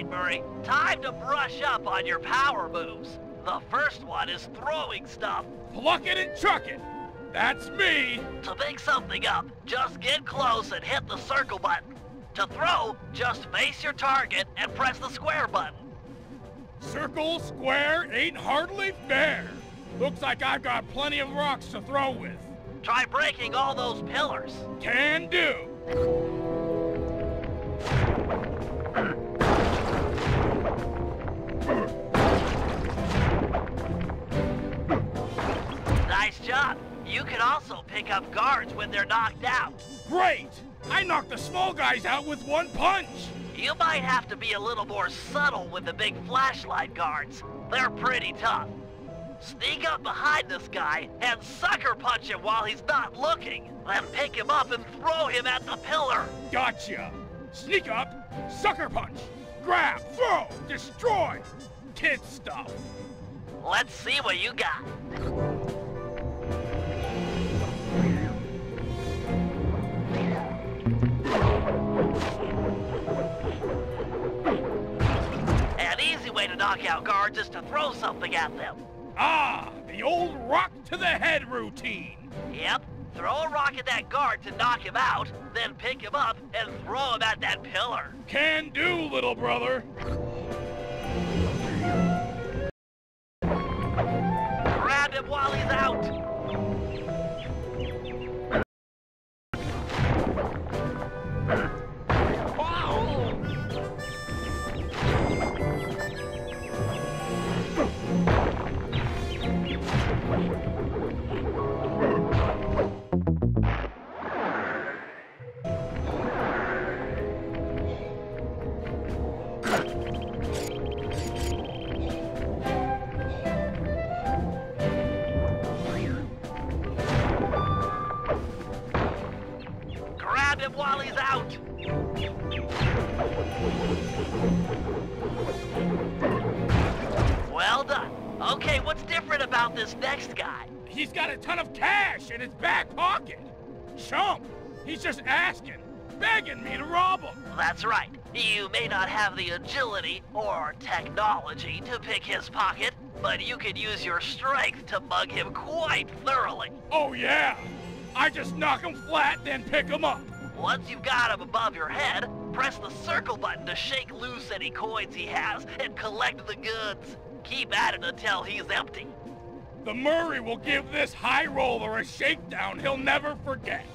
Murray, time to brush up on your power moves. The first one is throwing stuff. Pluck it and chuck it. That's me. To pick something up, just get close and hit the circle button. To throw, just face your target and press the square button. Circle, square, ain't hardly fair. Looks like I've got plenty of rocks to throw with. Try breaking all those pillars. Can do. Nice job. You can also pick up guards when they're knocked out. Great! I knocked the small guys out with one punch. You might have to be a little more subtle with the big flashlight guards. They're pretty tough. Sneak up behind this guy and sucker punch him while he's not looking. Then pick him up and throw him at the pillar. Gotcha. Sneak up, sucker punch. Grab, throw, destroy. Kid stuff. Let's see what you got. An easy way to knock out guards is to throw something at them. Ah, the old rock to the head routine. Yep. Throw a rock at that guard to knock him out, then pick him up and throw him at that pillar. Can do, little brother. Grab him while he's out. Grab him while he's out. Well done. Okay, what's different about this next guy? He's got a ton of cash in his back pocket. Chump, he's just asking, begging me to rob him. That's right. You may not have the agility or technology to pick his pocket, but you can use your strength to mug him quite thoroughly. Oh yeah, I just knock him flat, then pick him up. Once you've got him above your head, press the circle button to shake loose any coins he has and collect the goods. Keep at it until he's empty. The Murray will give this high roller a shakedown he'll never forget.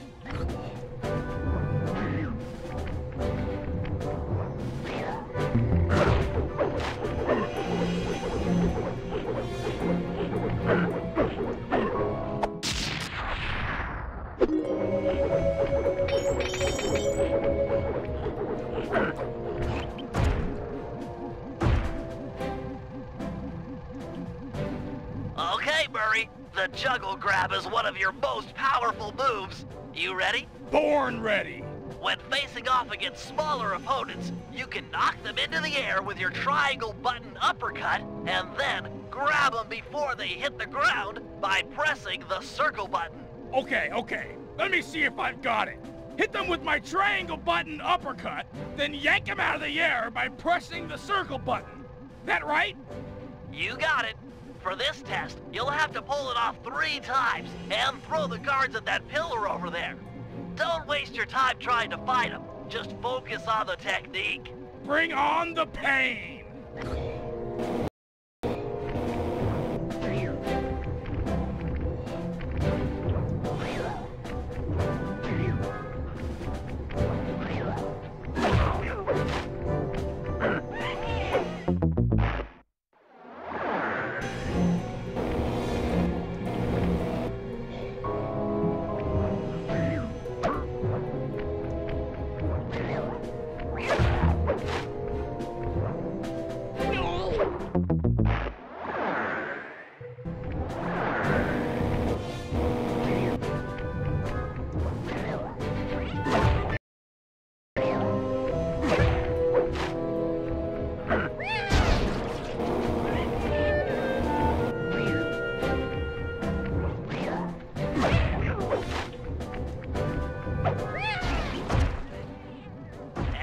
Okay, Murray. The juggle grab is one of your most powerful moves. You ready? Born ready. When facing off against smaller opponents, you can knock them into the air with your triangle button uppercut, and then grab them before they hit the ground by pressing the circle button. Okay. Let me see if I've got it. Hit them with my triangle button uppercut, then yank them out of the air by pressing the circle button. That right? You got it. For this test, you'll have to pull it off 3 times and throw the guards at that pillar over there. Don't waste your time trying to fight them. Just focus on the technique. Bring on the pain!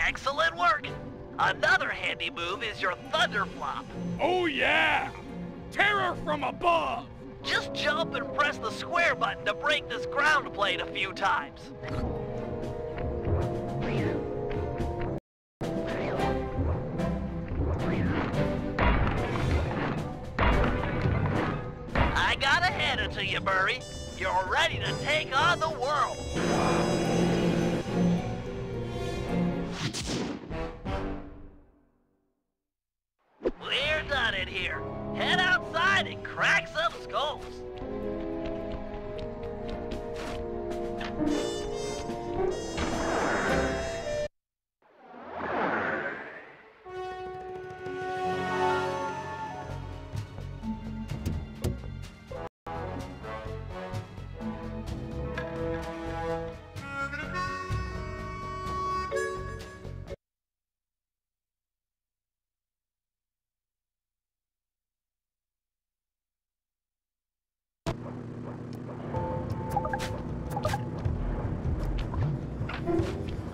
Excellent work! Another handy move is your thunder flop. Oh yeah! Terror from above! Just jump and press the square button to break this ground plate a few times. I gotta hand it to you, Murray. You're ready to take on the world. We're done in here. Head outside and crack some skulls.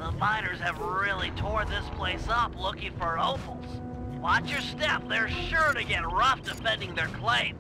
The miners have really torn this place up looking for opals. Watch your step, they're sure to get rough defending their claim.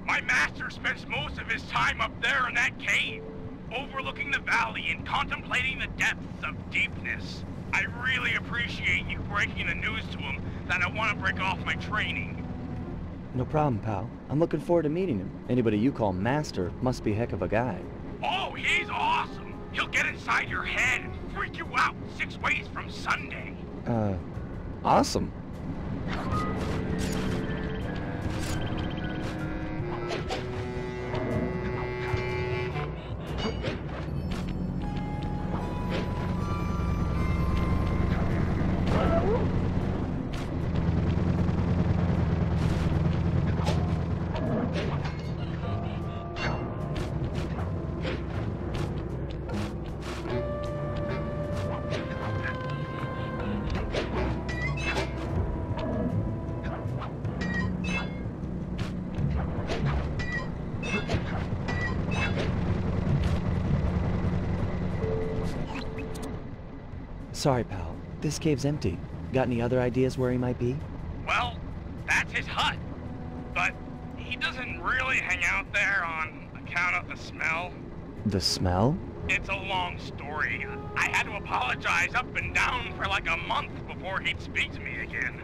My master spends most of his time up there in that cave, overlooking the valley and contemplating the depths of deepness. I really appreciate you breaking the news to him that I want to break off my training. No problem, pal. I'm looking forward to meeting him. Anybody you call master must be a heck of a guy. Oh, he's awesome! He'll get inside your head and freak you out 6 ways from Sunday. Awesome. Sorry, pal. This cave's empty. Got any other ideas where he might be? Well, that's his hut. But he doesn't really hang out there on account of the smell. The smell? It's a long story. I had to apologize up and down for like a month before he'd speak to me again.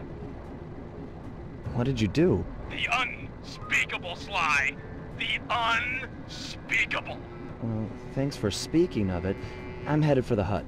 What did you do? The unspeakable, Sly. The unspeakable. Well, thanks for speaking of it. I'm headed for the hut.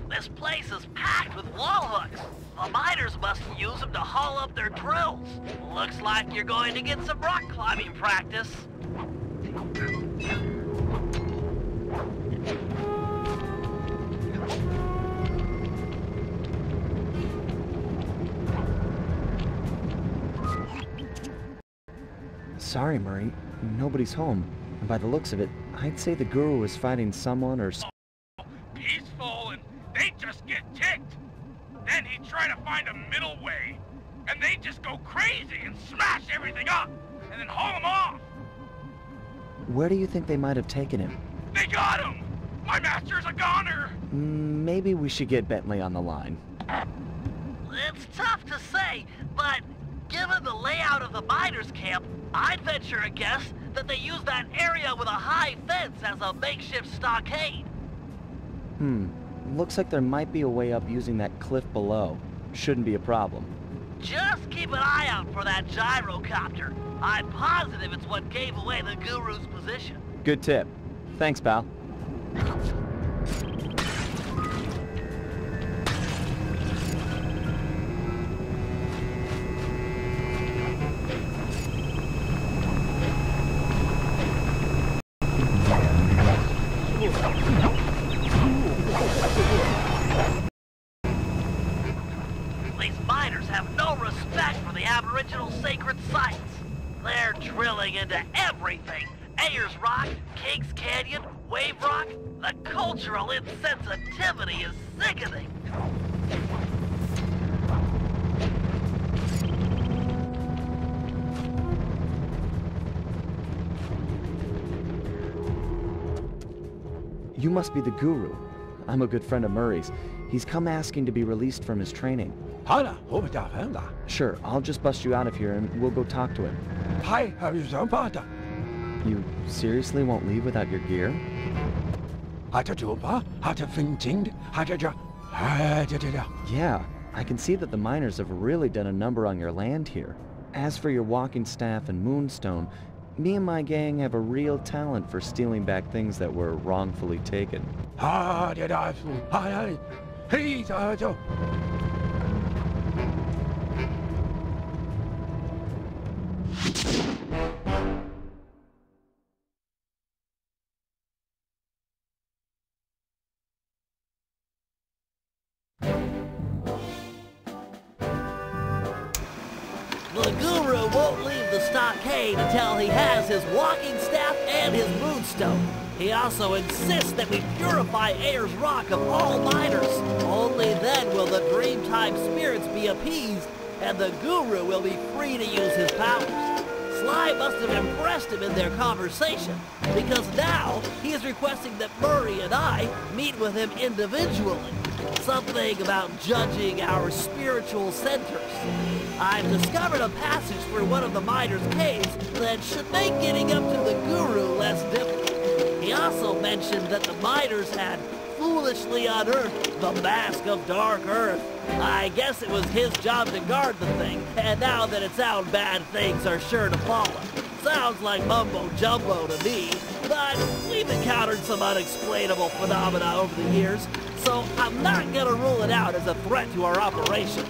This place is packed with wall hooks. The miners must use them to haul up their drills. Looks like you're going to get some rock climbing practice. Sorry, Murray. Nobody's home. And by the looks of it, I'd say the guru is fighting someone or... Peaceful, and they just get ticked. Then he'd try to find a middle way, and they just go crazy and smash everything up, and then haul him off. Where do you think they might have taken him? They got him! My master's a goner! Maybe we should get Bentley on the line. It's tough to say, but given the layout of the miners' camp, I'd venture a guess that they use that area with a high fence as a makeshift stockade. Looks like there might be a way up using that cliff below. Shouldn't be a problem. Just keep an eye out for that gyrocopter. I'm positive it's what gave away the guru's position. Good tip. Thanks, pal. These miners have no respect for the Aboriginal sacred sites. They're drilling into everything. Ayers Rock, Kings Canyon, Wave Rock. The cultural insensitivity is sickening. You must be the guru. I'm a good friend of Murray's. He's come asking to be released from his training. Hala, hobita fenda. Sure, I'll just bust you out of here and we'll go talk to him. Hi, how you zompata? You seriously won't leave without your gear? Hata jopa, hata fintinged, hata ja, Yeah, I can see that the miners have really done a number on your land here. As for your walking staff and moonstone, me and my gang have a real talent for stealing back things that were wrongfully taken. ha did I hi hey jo. The guru won't leave the stockade until he has his walking staff and his moonstone. He also insists that we purify Ayers Rock of all miners. Only then will the Dreamtime spirits be appeased, and the guru will be free to use his powers. Sly must have impressed him in their conversation, because now he is requesting that Murray and I meet with him individually. Something about judging our spiritual centers. I've discovered a passage through one of the miners' caves that should make getting up to the guru less difficult. He also mentioned that the miners had foolishly unearthed the Mask of Dark Earth. I guess it was his job to guard the thing, and now that it's out, bad things are sure to follow. Sounds like mumbo-jumbo to me, but we've encountered some unexplainable phenomena over the years, so I'm not gonna rule it out as a threat to our operation.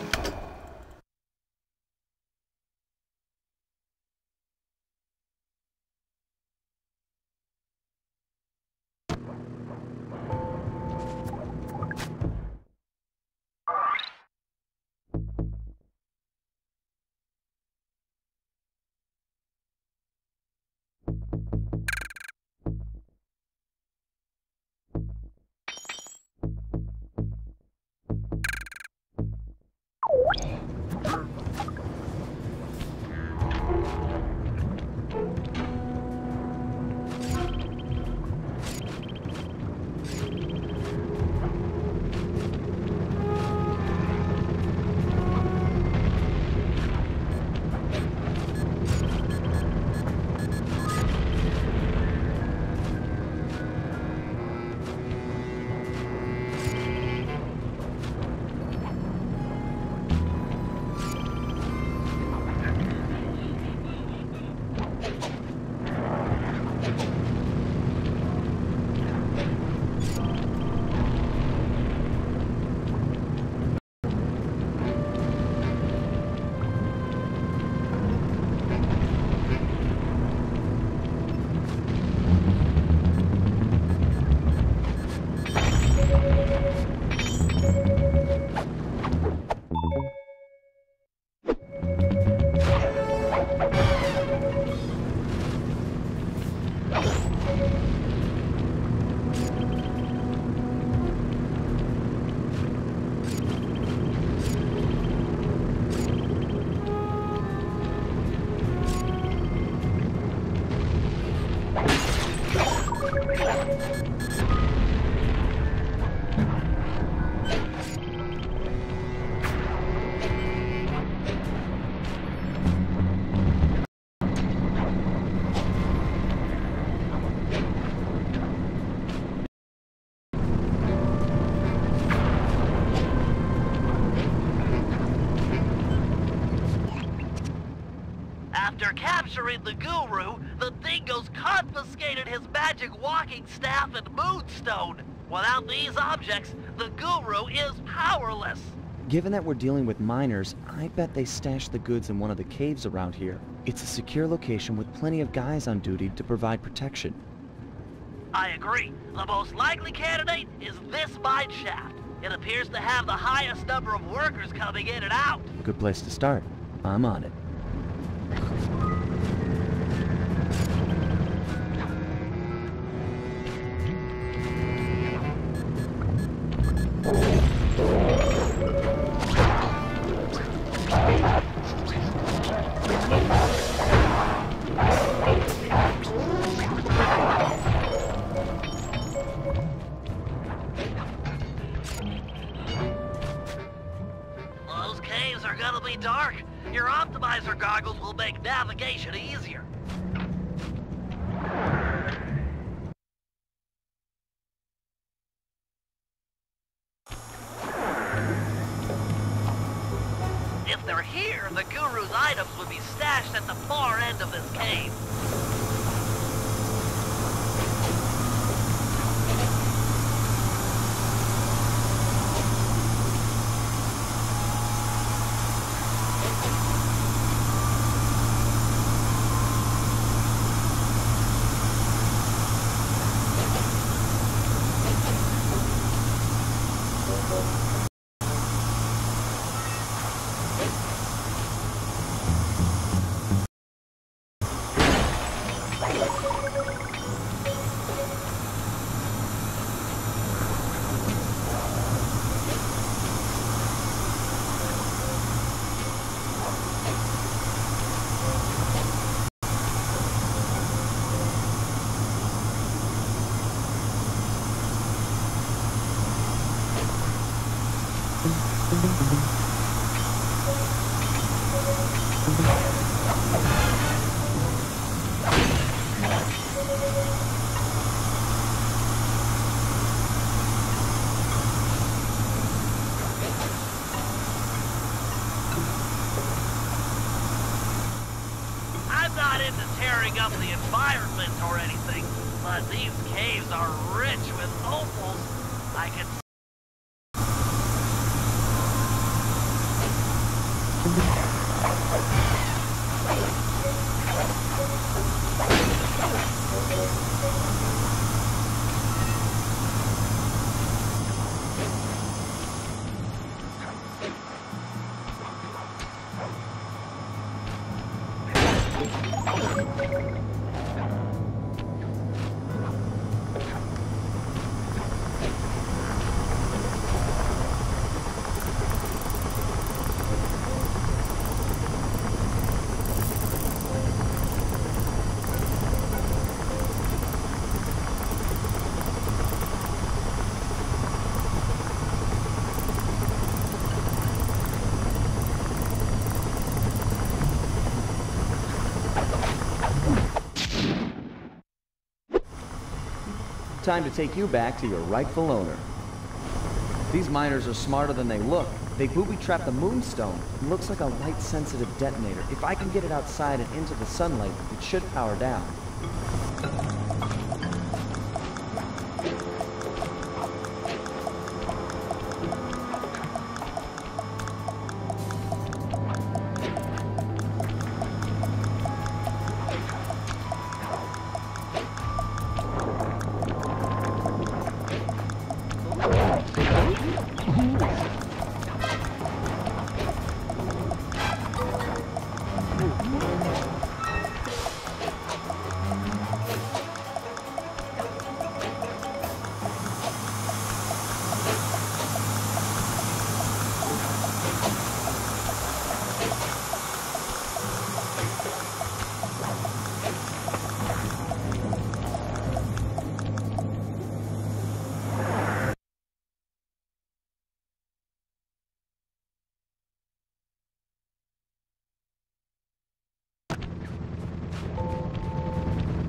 After capturing the guru, the Dingoes confiscated his magic walking staff and moonstone. Without these objects, the guru is powerless. Given that we're dealing with miners, I bet they stashed the goods in one of the caves around here. It's a secure location with plenty of guys on duty to provide protection. I agree. The most likely candidate is this mine shaft. It appears to have the highest number of workers coming in and out. Good place to start. I'm on it. Those windows will make navigation easier. If they're here, the Guru's items would be stashed at the far end of this cave. I'm not into tearing up the environment or anything, but these caves are rich with opals. I can Time to take you back to your rightful owner. These miners are smarter than they look. They booby-trapped the moonstone. It looks like a light-sensitive detonator. If I can get it outside and into the sunlight, it should power down.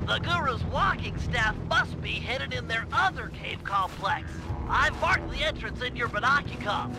The Guru's walking staff must be hidden in their other cave complex. I've marked the entrance in your binocular.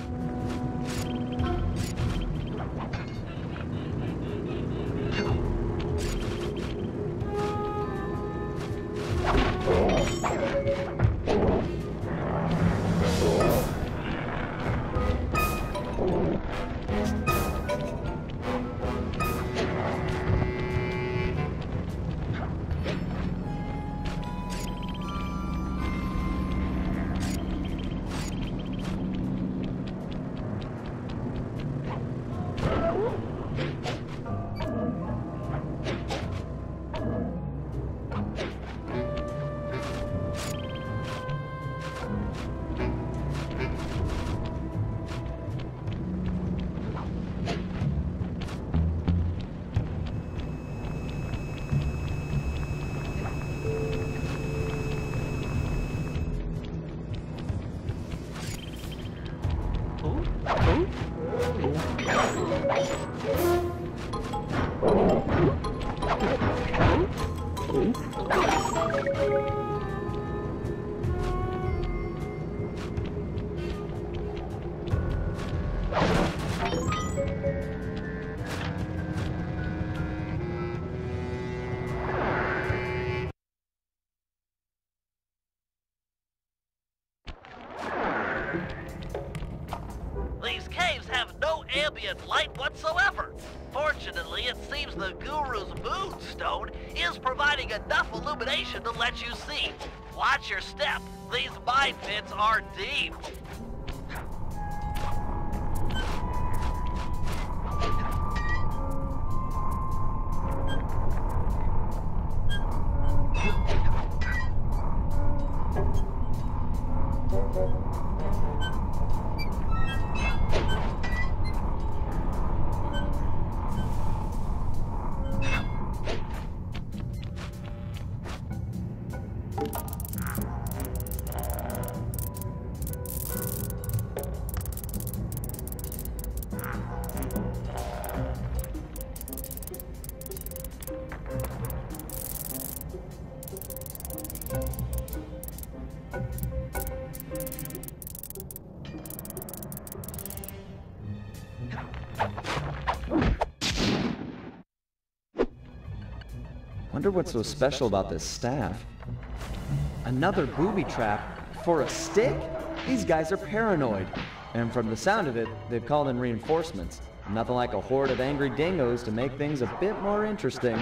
These caves have no ambient light whatsoever. Fortunately, it seems the Guru's moonstone is providing enough illumination to let you see. Watch your step. These mine pits are deep. Wonder what's so special about this staff. Another booby trap for a stick? These guys are paranoid. And from the sound of it, they've called in reinforcements. Nothing like a horde of angry dingoes to make things a bit more interesting.